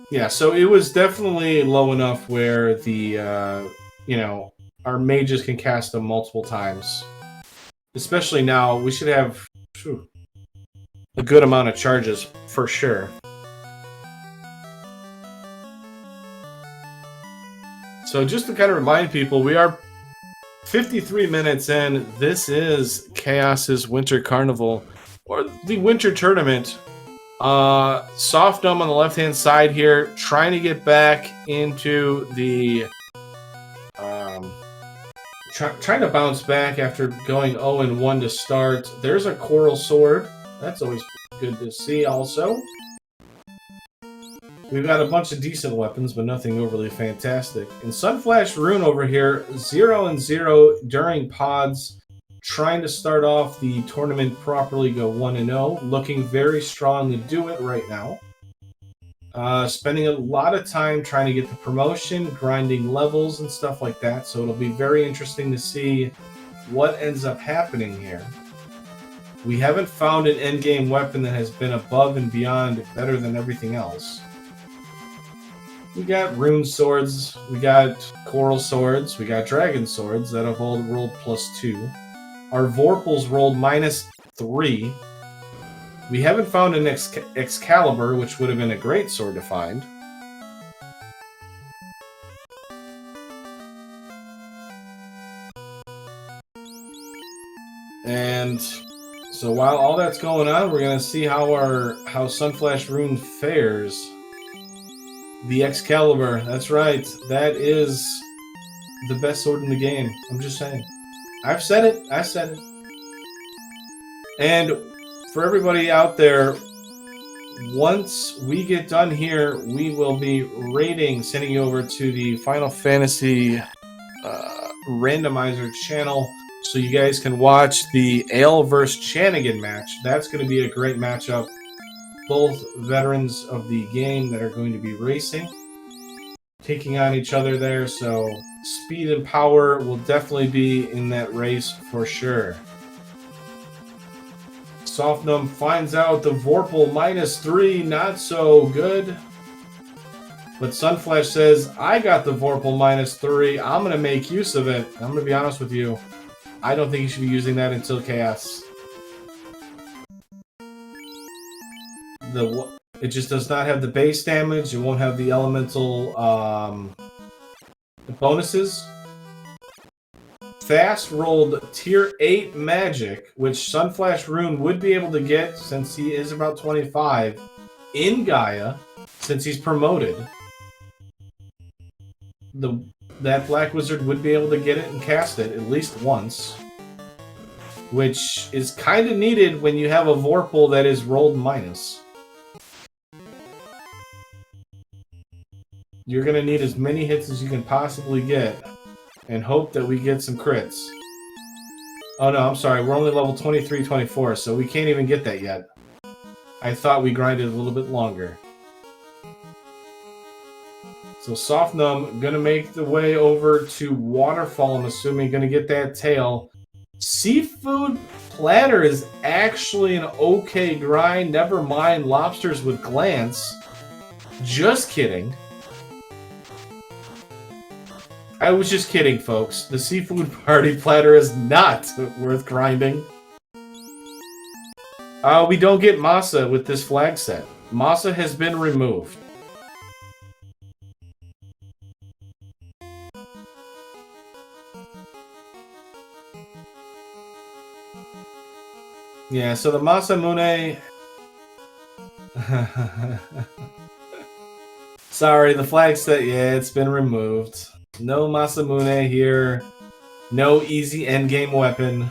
Yeah, so it was definitely low enough where the, you know, our mages can cast them multiple times. Especially now, we should have a good amount of charges, for sure. So just to kind of remind people, we are 53 minutes in. This is Chaos's Winter Carnival, or the Winter Tournament. Softnum on the left-hand side here, trying to get back into the... trying to bounce back after going 0-1 to start. There's a Coral Sword. That's always good to see also. We've got a bunch of decent weapons, but nothing overly fantastic. And SunflashRune over here, 0-0 during pods, trying to start off the tournament properly, go 1-0. Looking very strong to do it right now. Spending a lot of time trying to get the promotion, grinding levels and stuff like that. So it'll be very interesting to see what ends up happening here. We haven't found an endgame weapon that has been above and beyond better than everything else. We got rune swords, we got coral swords, we got dragon swords that have all rolled +2. Our Vorpals rolled -3. We haven't found an Excalibur, which would have been a great sword to find. And so while all that's going on, we're going to see how SunflashRune fares. The Excalibur, that's right. That is the best sword in the game. I'm just saying. I've said it. I said it. And for everybody out there, once we get done here, we will be rating, sending you over to the Final Fantasy Randomizer channel so you guys can watch the Ale vs. Chanigan match. That's going to be a great matchup. Both veterans of the game that are going to be racing, taking on each other there, so speed and power will definitely be in that race for sure. Softnum finds out the Vorpal -3, not so good. But Sunflash says, I got the Vorpal -3, I'm going to make use of it. I'm going to be honest with you. I don't think you should be using that until Chaos. It just does not have the base damage. It won't have the elemental bonuses. Fast rolled tier 8 magic, which SunflashRune would be able to get since he is about 25 in Gaia, since he's promoted. That Black Wizard would be able to get it and cast it at least once, which is kind of needed when you have a Vorpal that is rolled minus. You're going to need as many hits as you can possibly get and hope that we get some crits. Oh no, I'm sorry. We're only level 23, 24, so we can't even get that yet. I thought we grinded a little bit longer. So Softnum gonna make the way over to Waterfall, I'm assuming, gonna get that tail. Seafood Platter is actually an okay grind, never mind Lobsters with Glance. Just kidding. I was just kidding, folks. The Seafood Party Platter is not worth grinding. We don't get Masa with this flag set. Masa has been removed. Yeah, so the Masamune... Sorry, the flag set, yeah, it's been removed. No Masamune here. No easy endgame weapon.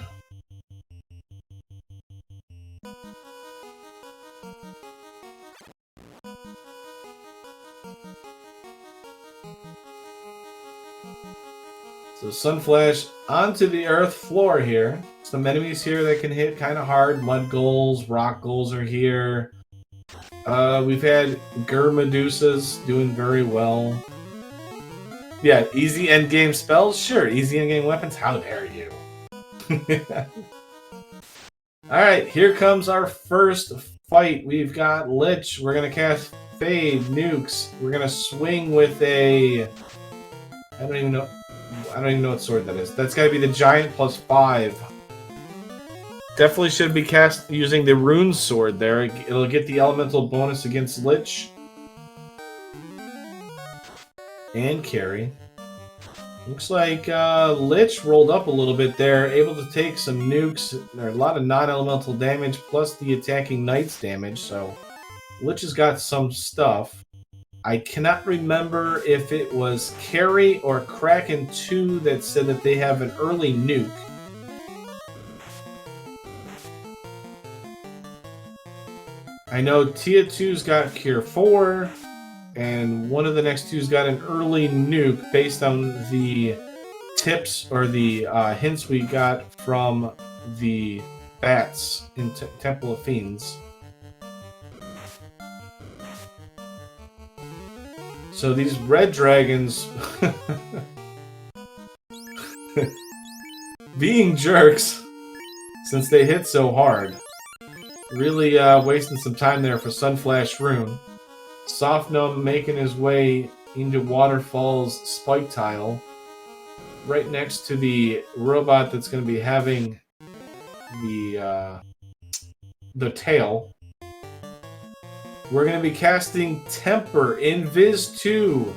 So Sunflash onto the earth floor here. Some enemies here that can hit kind of hard. Mud Ghouls, Rock Ghouls are here. We've had Medusas doing very well. Yeah, easy endgame spells? Sure, easy endgame weapons? How dare you? Alright, here comes our first fight. We've got Lich. We're going to cast Fade, Nukes. We're going to swing with a... I don't even know what sword that is. That's got to be the Giant +5. Definitely should be cast using the Rune Sword there. It'll get the elemental bonus against Lich. And carry. Looks like Lich rolled up a little bit there, able to take some nukes. There are a lot of non-elemental damage, plus the attacking Knights damage, so Lich has got some stuff. I cannot remember if it was Carry or Kraken 2 that said that they have an early nuke. I know Tia 2's got Cure 4, and one of the next two's got an early nuke based on the tips or the hints we got from the bats in Temple of Fiends. So these red dragons being jerks since they hit so hard. Really wasting some time there for SunflashRune. Softnum making his way into Waterfall's spike tile. Right next to the robot that's going to be having the tail. We're going to be casting Temper, Invis 2,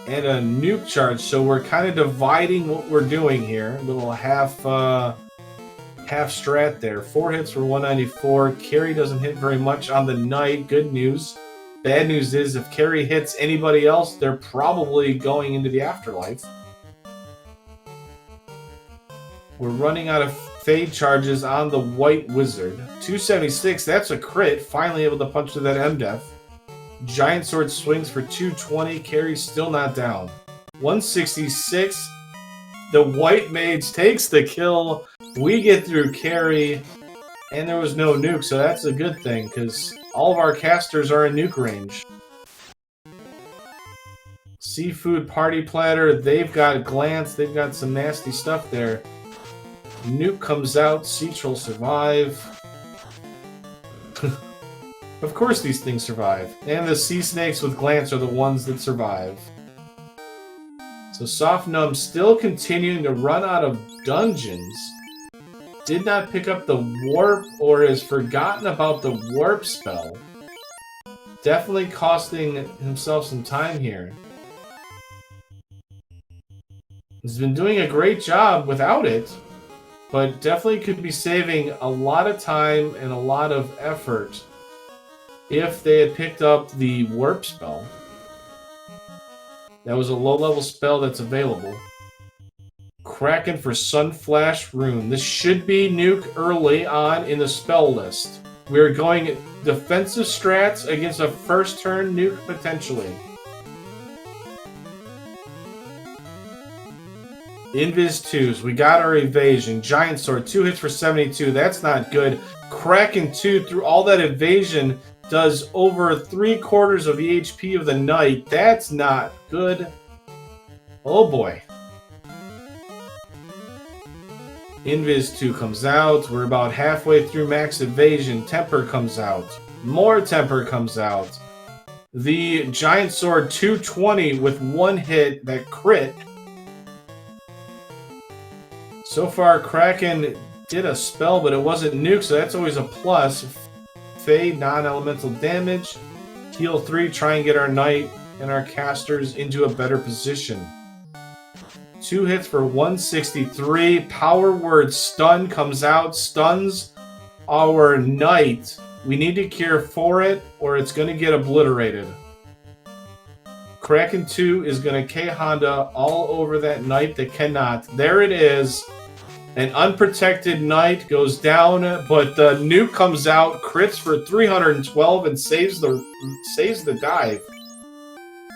and a nuke charge. So we're kind of dividing what we're doing here. A little half strat there. 4 hits for 194. Carry doesn't hit very much on the Knight. Good news. Bad news is if Carry hits anybody else, they're probably going into the afterlife. We're running out of Fade charges on the White Wizard. 276, that's a crit. Finally able to punch through that MDef. Giant Sword swings for 220. Carry's still not down. 166. The White Mage takes the kill. We get through Carry. And there was no nuke, so that's a good thing, because all of our casters are in nuke range. Seafood Party Platter, they've got Glance, they've got some nasty stuff there. Nuke comes out, Siege will survive. Of course these things survive. And the Sea Snakes with Glance are the ones that survive. So Softnum still continuing to run out of dungeons. Did not pick up the warp or has forgotten about the warp spell. Definitely costing himself some time here. He's been doing a great job without it, but definitely could be saving a lot of time and a lot of effort if they had picked up the warp spell. That was a low-level spell that's available. Kraken for SunflashRune. This should be nuke early on in the spell list. We're going defensive strats against a first turn nuke potentially. Invis 2s. We got our evasion. Giant Sword, 2 hits for 72. That's not good. Kraken 2 through all that evasion does over 3/4 of the HP of the knight. That's not good. Oh boy. Invis 2 comes out. We're about halfway through max evasion. Temper comes out. More temper comes out. The Giant Sword 220 with 1 hit that crit. So far, Kraken did a spell, but it wasn't nuke, so that's always a plus. Fade, non-elemental damage. Heal 3, try and get our knight and our casters into a better position. 2 hits for 163. Power word stun comes out. Stuns our knight. We need to cure for it, or it's going to get obliterated. Kraken 2 is going to K-Honda all over that knight that cannot. There it is. An unprotected knight goes down, but the nuke comes out, crits for 312, and saves the dive.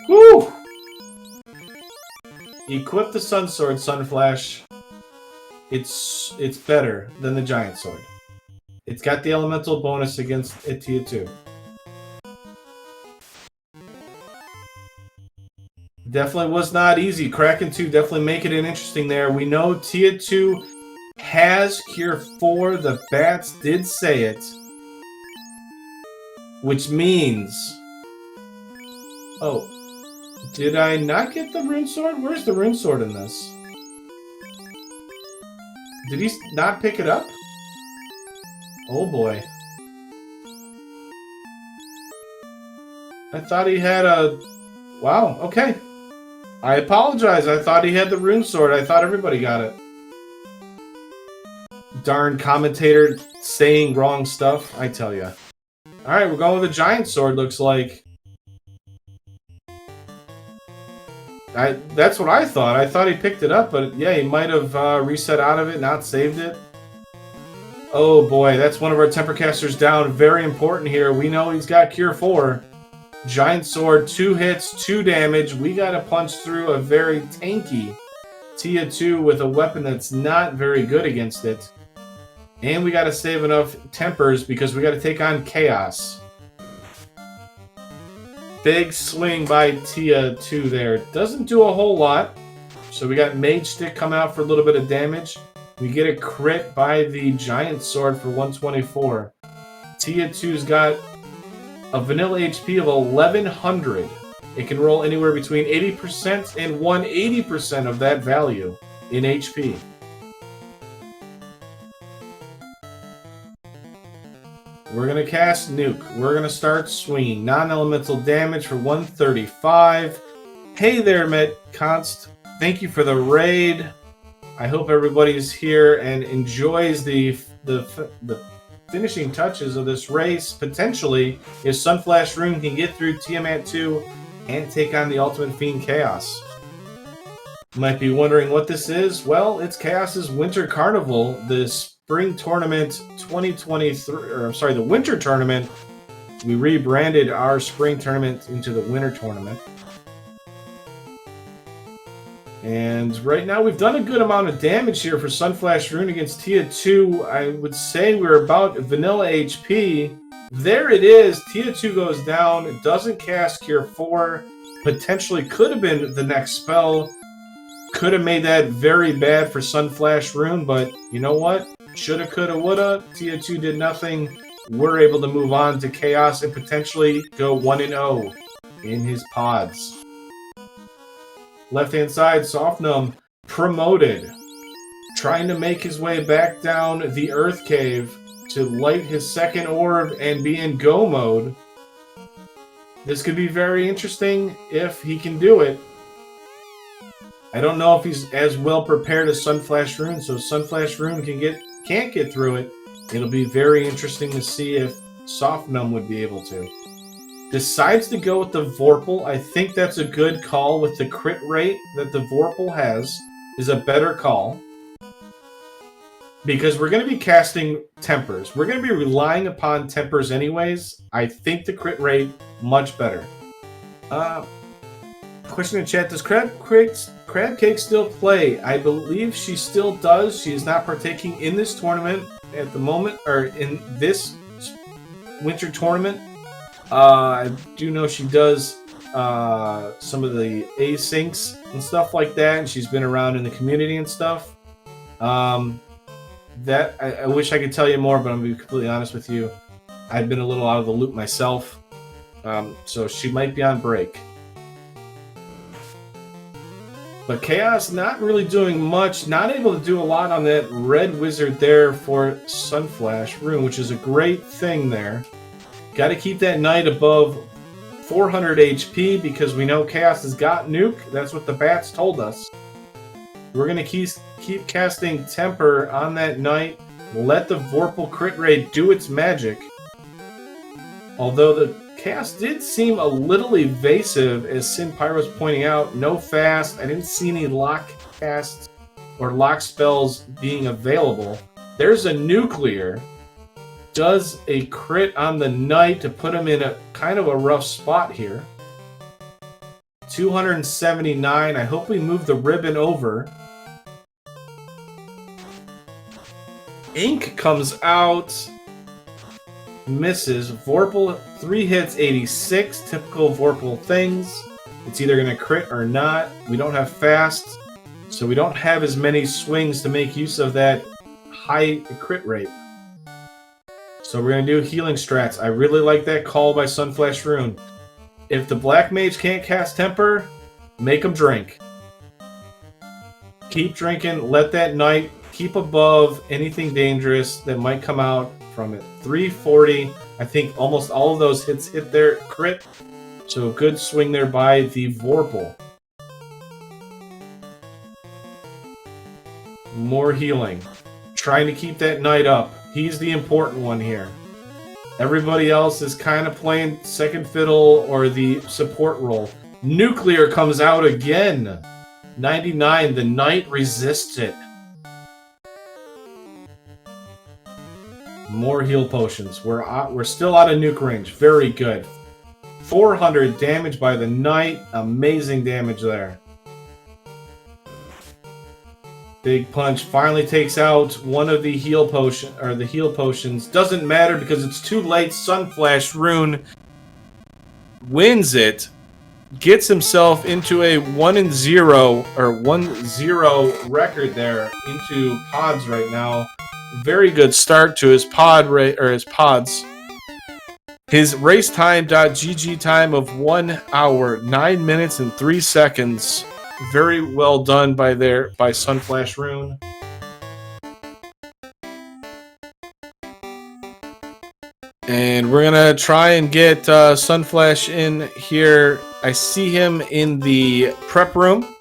Whew! Equip the Sun Sword, Sunflash. It's better than the Giant Sword. It's got the elemental bonus against Tia 2. Definitely was not easy. Kraken 2 definitely making it interesting there. We know Tia 2 has Cure 4. The bats did say it. Which means... Oh. Did I not get the Rune Sword? Where's the Rune Sword in this? Did he not pick it up? Oh boy. I thought he had a... Wow, okay. I apologize. I thought he had the Rune Sword. I thought everybody got it. Darn commentator saying wrong stuff. I tell ya. Alright, we're going with a Giant Sword, looks like. That's what I thought. I thought he picked it up, but yeah, he might have reset out of it, not saved it. Oh boy, that's one of our temper casters down. Very important here. We know he's got Cure 4. Giant Sword, 2 hits, 2 damage. We gotta punch through a very tanky Tia 2 with a weapon that's not very good against it. And we gotta save enough tempers because we gotta take on Chaos. Big swing by Tia 2 there. Doesn't do a whole lot. So we got Mage Stick coming out for a little bit of damage. We get a crit by the Giant Sword for 124. Tia 2's got a vanilla HP of 1100. It can roll anywhere between 80% and 180% of that value in HP. We're going to cast Nuke. We're going to start swinging. Non-elemental damage for 135. Hey there, Met Const. Thank you for the raid. I hope everybody's here and enjoys the finishing touches of this race. Potentially, if SunflashRune can get through Tiamat 2 and take on the Ultimate Fiend Chaos. You might be wondering what this is. Well, it's Chaos's Winter Carnival, the Spring Tournament 2023, or I'm sorry, the Winter Tournament. We rebranded our Spring Tournament into the Winter Tournament. And right now we've done a good amount of damage here for SunflashRune against Tia 2. I would say we're about vanilla HP. There it is. Tia 2 goes down. It doesn't cast Cure 4. Potentially could have been the next spell. Could have made that very bad for SunflashRune, but you know what? Shoulda, coulda, woulda. Tia 2 did nothing. We're able to move on to Chaos and potentially go 1-0 in his pods. Left-hand side, Softnum promoted. Trying to make his way back down the Earth Cave to light his second orb and be in go mode. This could be very interesting if he can do it. I don't know if he's as well prepared as SunflashRune, so if SunflashRune can't get through it, it'll be very interesting to see if Softnum would be able to. Decides to go with the Vorpal. I think that's a good call with the crit rate that the Vorpal has is a better call. Because we're going to be casting Tempers. We're going to be relying upon Tempers anyways. I think the crit rate, much better. Question in chat: does Crab Cake still play? I believe she still does. She is not partaking in this tournament at the moment, or in this winter tournament. I do know she does some of the asyncs and stuff like that, and she's been around in the community and stuff. That I wish I could tell you more, but I'm gonna be completely honest with you. I've been a little out of the loop myself, so she might be on break. But Chaos not really doing much, not able to do a lot on that red wizard there for SunflashRune, which is a great thing there. Got to keep that knight above 400 HP because we know Chaos has got nuke. That's what the bats told us. We're going to keep casting Temper on that knight. Let the Vorpal crit rate do its magic. Although the Chaos did seem a little evasive, as Sin Pyro was pointing out. No fast. I didn't see any lock casts or lock spells being available. There's a nuclear. Does a crit on the knight to put him in a kind of a rough spot here. 279. I hope we move the ribbon over. Ink comes out. Misses. Vorpal, 3 hits, 86. Typical Vorpal things. It's either going to crit or not. We don't have fast, so we don't have as many swings to make use of that high crit rate. So we're going to do healing strats. I really like that call by SunflashRune. If the Black Mage can't cast Temper, make him drink. Keep drinking. Let that knight keep above anything dangerous that might come out from it. 340. I think almost all of those hits hit their crit. So a good swing there by the Vorpal. More healing. Trying to keep that knight up. He's the important one here. Everybody else is kind of playing second fiddle or the support role. Nuclear comes out again. 99. The knight resists it. More heal potions. We're still out of nuke range. Very good. 400 damage by the knight. Amazing damage there. Big punch finally takes out one of the heal potions. Doesn't matter because it's too late. SunflashRune wins it. Gets himself into a 1-0 or 1-0 record there into pods right now. Very good start to his his pods. His race time.gg time of 1 hour, 9 minutes and 3 seconds. Very well done by SunflashRune. And we're gonna try and get Sunflash in here. I see him in the prep room,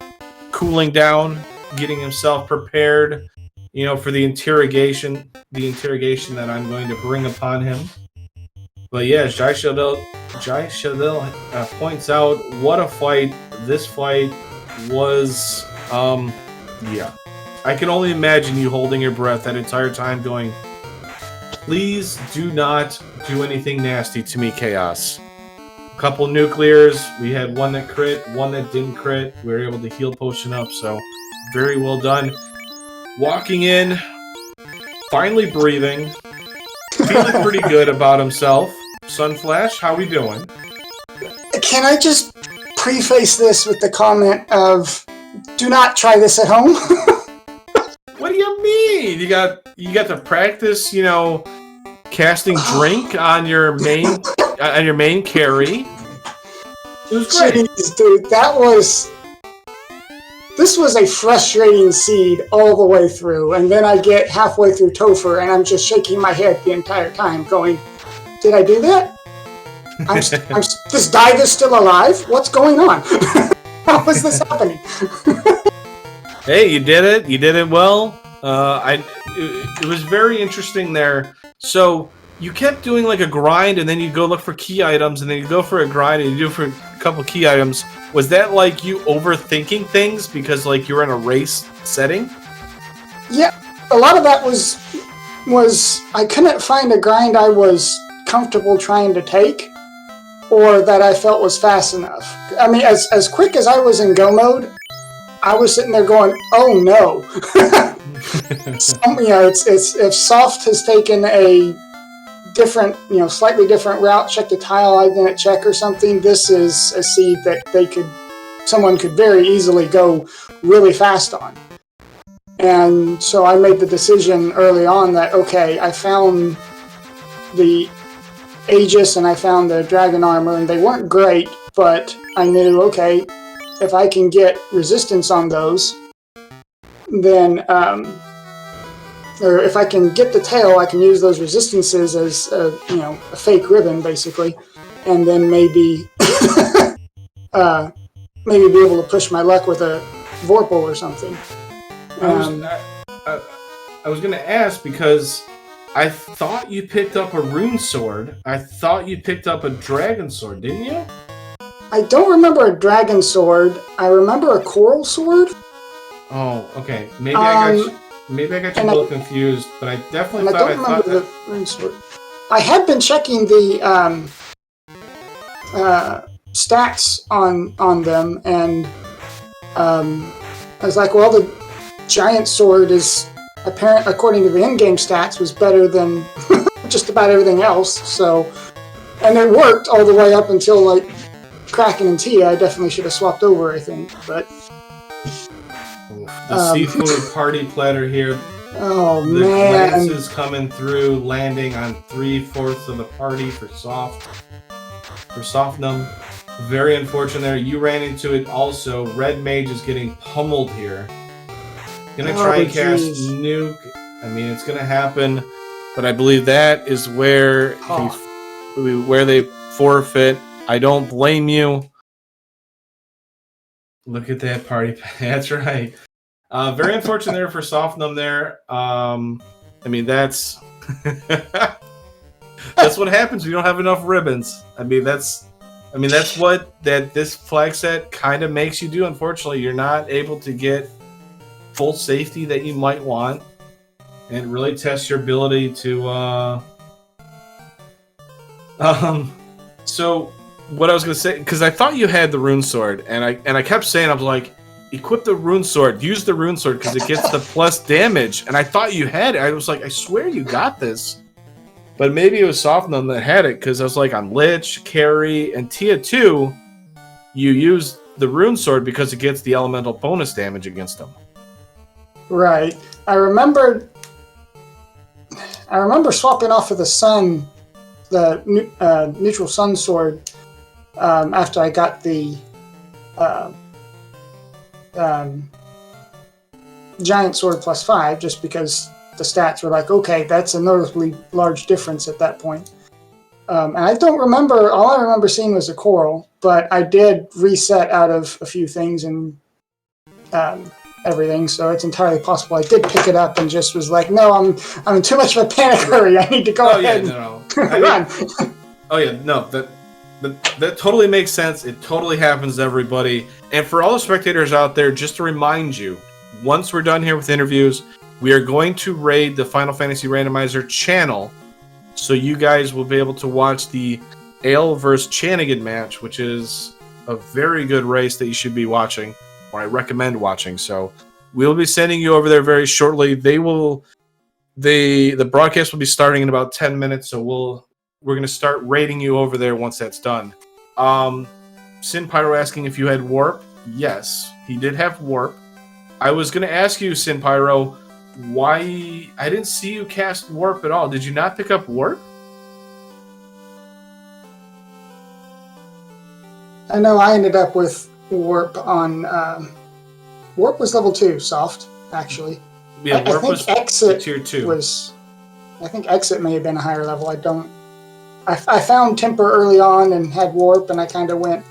cooling down, getting himself prepared, you know, for the interrogation that I'm going to bring upon him. But yeah, Jai Shadil points out what a fight this fight was. Yeah, I can only imagine you holding your breath that entire time going, please do not do anything nasty to me, Chaos. A couple nuclears. We had one that crit, one that didn't crit. We were able to heal potion up, so very well done. Walking in, finally breathing, feeling pretty good about himself. Sunflash, how we doing?
Can I just preface this with the comment of, do not try this at home?
What do you mean? You got to practice, you know, casting drink on your main carry. It was great.
Jeez, dude, this was a frustrating seed all the way through, and then I get halfway through Topher, and I'm just shaking my head the entire time, going, did I do that? This dive is still alive? What's going on? How is this happening?
Hey, you did it. You did it well. It was very interesting there. So you kept doing like a grind, and then you go look for key items, and then you go for a grind, and you do for a couple key items. Was that like you overthinking things because like you were in a race setting?
Yeah, a lot of that was I couldn't find a grind I was comfortable trying to take. or that I felt was fast enough. I mean, as quick as I was in go mode, I was sitting there going, "Oh no!" It's if Soft has taken a different, slightly different route, checked a tile I didn't check or something. This is a seed that someone could very easily go really fast on. And so I made the decision early on that, okay, I found the Aegis and I found the Dragon Armor, and they weren't great, but I knew, okay, if I can get resistance on those, then, or if I can get the tail, I can use those resistances as, a fake ribbon, basically, and then maybe, maybe be able to push my luck with a Vorpal or something.
I was going to ask because I thought you picked up a rune sword. I thought you picked up a dragon sword, didn't you?
I don't remember a dragon sword. I remember a coral sword.
Oh, okay. Maybe I got you a little confused, but I definitely thought I remember
the rune sword. I had been checking the stats on them, and I was like, well, the giant sword is apparent, according to the in-game stats, was better than just about everything else. So, and it worked all the way up until like Kraken and Tia. I definitely should have swapped over, I think. But
the seafood party platter here.
Oh
the
man!
The lances coming through, landing on 3/4 of the party for Softnum. Very unfortunate there. You ran into it also. Red Mage is getting pummeled here. Gonna try and cast Nuke. I mean, it's gonna happen, but I believe that is where they forfeit. I don't blame you. Look at that party. That's right. Very unfortunate there for Softnum there. I mean, that's that's what happens when you don't have enough ribbons. I mean, that's what this flag set kind of makes you do. Unfortunately, you're not able to get full safety that you might want, and it really tests your ability to so what I was gonna say, because I thought you had the rune sword, and I kept saying, I was like, equip the rune sword, use the rune sword because it gets the plus damage, and I thought you had it. I was like, I swear you got this, but maybe it was Softnum that had it, because I was like, on Lich, Carry, and Tia 2 you use the rune sword because it gets the elemental bonus damage against them.
Right. I remember swapping off of the sun, the neutral sun sword, after I got the giant sword +5, just because the stats were like, okay, that's a noticeably large difference at that point. And I don't remember, all I remember seeing was a coral, but I did reset out of a few things and everything, so it's entirely possible I did pick it up and just was like, no, I'm in too much of a panic hurry. I need to go ahead and run.
Oh yeah, no, that totally makes sense. It totally happens to everybody. And for all the spectators out there, just to remind you, once we're done here with interviews, we are going to raid the Final Fantasy Randomizer channel, so you guys will be able to watch the Ale vs. Chanigan match, which is a very good race that you should be watching, or I recommend watching. So we'll be sending you over there very shortly. The broadcast will be starting in about 10 minutes, so we're going to start raiding you over there once that's done. Sin Pyro asking if you had Warp. Yes, he did have Warp. I was going to ask you, Sin Pyro, why I didn't see you cast Warp at all. Did you not pick up Warp?
I know I ended up with Warp on... Warp was level 2, Soft, actually.
Yeah, Warp was
Exit
tier 2.
I think Exit may have been a higher level. I found Temper early on and had Warp, and I kind of went,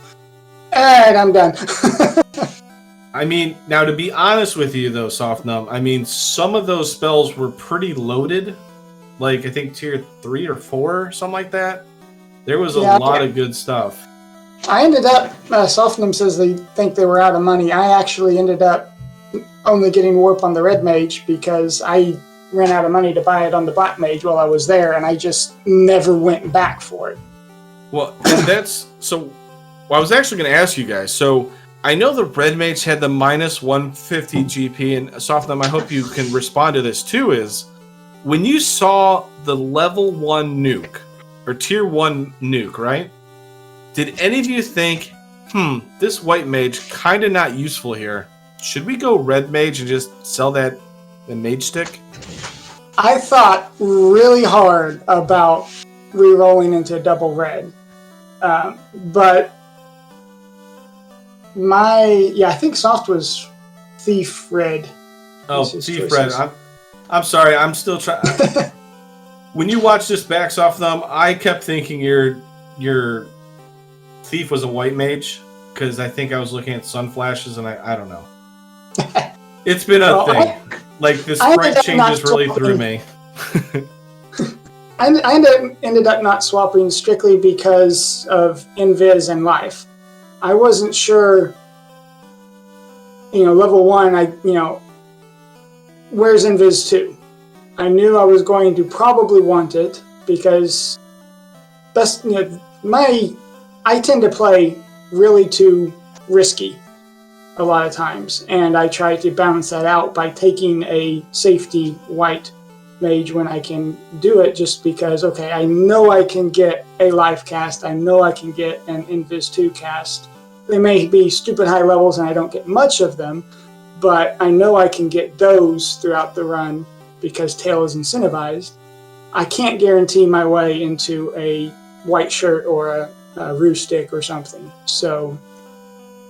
alright, I'm done.
I mean, now to be honest with you though, Softnum, I mean, some of those spells were pretty loaded. Like, I think tier 3 or 4, something like that. There was a lot of good stuff.
I ended up, Softnum says they think they were out of money. I actually ended up only getting Warp on the Red Mage because I ran out of money to buy it on the Black Mage while I was there, and I just never went back for it.
Well, and that's so. Well, I was actually going to ask you guys. So I know the red mage had the minus 150 GP, and Softnum, I hope you can respond to this too. Is when you saw the level 1 nuke or tier 1 nuke, right? Did any of you think, this white mage kind of not useful here? Should we go red mage and just sell the mage stick?
I thought really hard about re-rolling into double red. But I think Soft was Thief Red.
Oh, Thief Red. I'm sorry. I'm still trying. When you watch this back, Softnum, I kept thinking your Thief was a white mage because I think I was looking at Sunflashes and I don't know. It's been a thing. Like the sprite changes really threw me.
I ended up not swapping strictly because of Invis and Life. I wasn't sure, level 1, where's Invis 2? I knew I was going to probably want it because I tend to play really too risky a lot of times, and I try to balance that out by taking a safety white mage when I can do it, just because, okay, I know I can get a life cast, I know I can get an Invis 2 cast. They may be stupid high levels and I don't get much of them, but I know I can get those throughout the run because Tail is incentivized. I can't guarantee my way into a white shirt or a Rue stick or something. So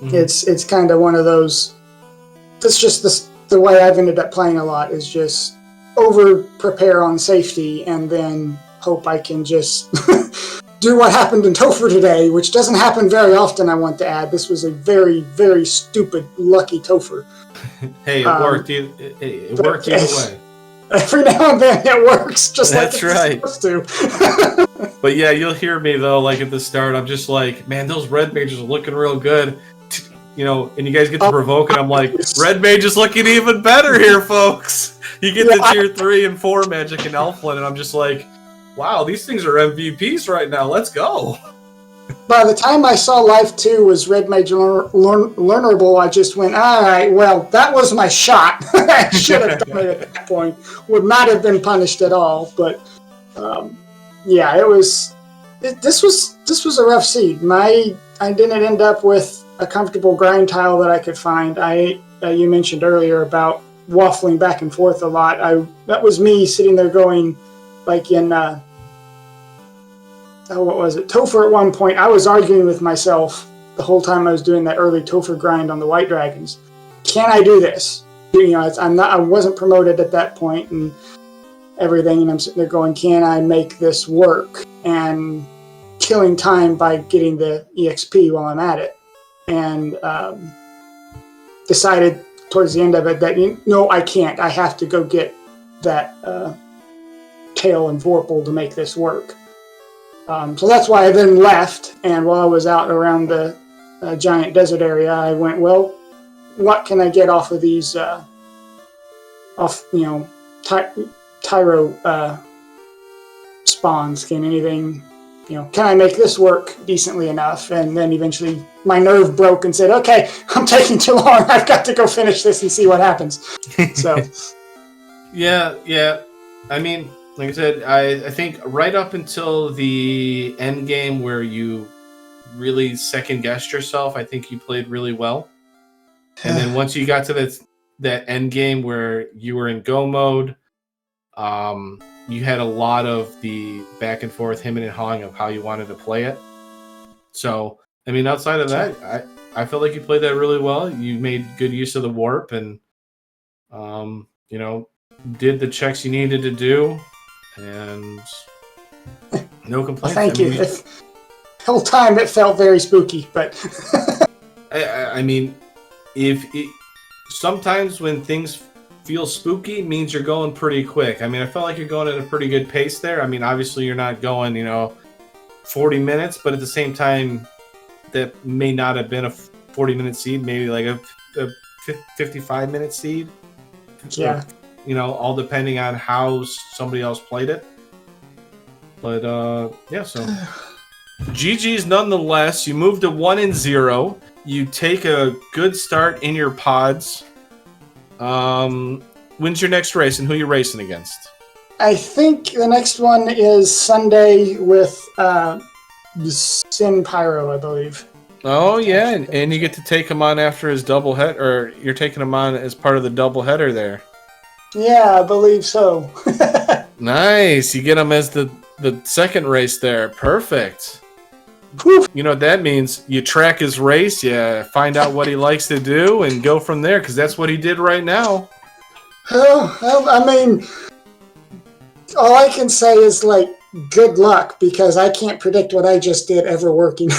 it's kind of one of those. That's just the way I've ended up playing a lot, is just over prepare on safety and then hope I can just do what happened in Topher today, which doesn't happen very often, I want to add. This was a very, very stupid, lucky Topher.
Hey, it worked. It worked either way.
Every now and then it works, just
That's
like it's supposed to.
But yeah, you'll hear me though, like at the start, I'm just like, man, those red mages are looking real good. And you guys get to provoke, and I'm like, red mage is looking even better here, folks. You get the tier 3 and 4 magic in Elflin, and I'm just like, wow, these things are MVPs right now. Let's go.
By the time I saw Life 2 was red mage learnable, I just went, all right, well, that was my shot. I should have done it at that point. Would not have been punished at all. But it was. This was a rough seed. I didn't end up with a comfortable grind tile that I could find. You mentioned earlier about waffling back and forth a lot. That was me sitting there going, like in what was it? Topher at one point, I was arguing with myself the whole time I was doing that early Topher grind on the White Dragons. Can I do this? I wasn't promoted at that point and everything, and I'm sitting there going, can I make this work? And killing time by getting the EXP while I'm at it. And decided towards the end of it that, no, I can't. I have to go get that Tail and Vorpal to make this work. So that's why I then left, and while I was out around the giant desert area, I went, well, what can I get off of these, Tyro spawns? Can anything, can I make this work decently enough? And then eventually my nerve broke and said, okay, I'm taking too long. I've got to go finish this and see what happens. So,
yeah. I mean, like I said, I think right up until the end game where you really second guessed yourself, I think you played really well. And then once you got to that end game where you were in go mode, you had a lot of the back and forth, hemming and hawing of how you wanted to play it. So, I mean, outside of that, I felt like you played that really well. You made good use of the warp and, did the checks you needed to do. And no complaints.
Well, thank you. The whole time it felt very spooky, but
I mean, sometimes when things feel spooky means you're going pretty quick. I mean, I felt like you're going at a pretty good pace there. I mean, obviously you're not going, 40 minutes, but at the same time, that may not have been a 40-minute seed, maybe like a 55-minute seed.
Yeah.
All depending on how somebody else played it. But, so GG's nonetheless. You move to 1-0. You take a good start in your pods. When's your next race and who you racing against?
I think the next one is Sunday with Sin Pyro, I believe.
Oh, yeah, and you get to take him on after his double head, or you're taking him on as part of the double header there.
Yeah, I believe so.
Nice. You get him as the second race there. Perfect.
Whew.
You know what that means? You track his race, you find out what he likes to do, and go from there, because that's what he did right now.
Well, I mean, all I can say is, like, good luck, because I can't predict what I just did ever working.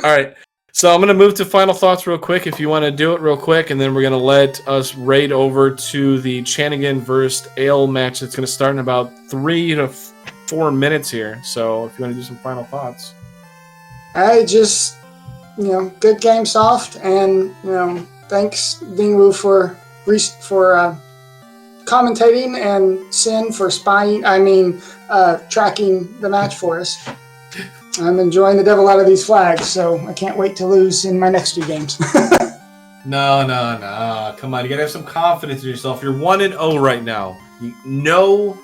All right. So I'm going to move to final thoughts real quick if you want to do it real quick, and then we're going to let us raid over to the Chanigan versus Ale match that's going to start in about 3 to 4 minutes here. So if you want to do some final thoughts.
I just, good game, Soft, and, thanks, Dingwu, for commentating, and Sin for tracking the match for us. I'm enjoying the devil out of these flags, so I can't wait to lose in my next 2 games.
No. Come on, you got to have some confidence in yourself. You're 1-0 right now. No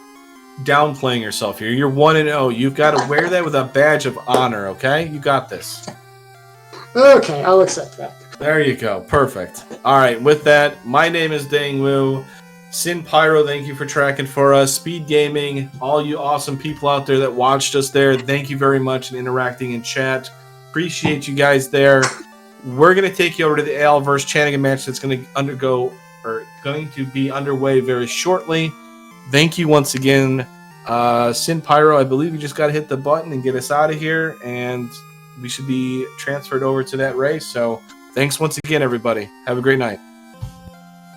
downplaying yourself here. You're 1-0. You've got to wear that with a badge of honor, okay? You got this.
Okay, I'll accept that.
There you go. Perfect. All right, with that, my name is Dangwoo. Sin Pyro, thank you for tracking for us. Speed Gaming, all you awesome people out there that watched us there, thank you very much and interacting in chat. Appreciate you guys there. We're going to take you over to the Ale versus Chanigan match that's going to be underway very shortly. Thank you once again. Sin Pyro, I believe you just got to hit the button and get us out of here, and we should be transferred over to that race. So thanks once again, everybody. Have a great night.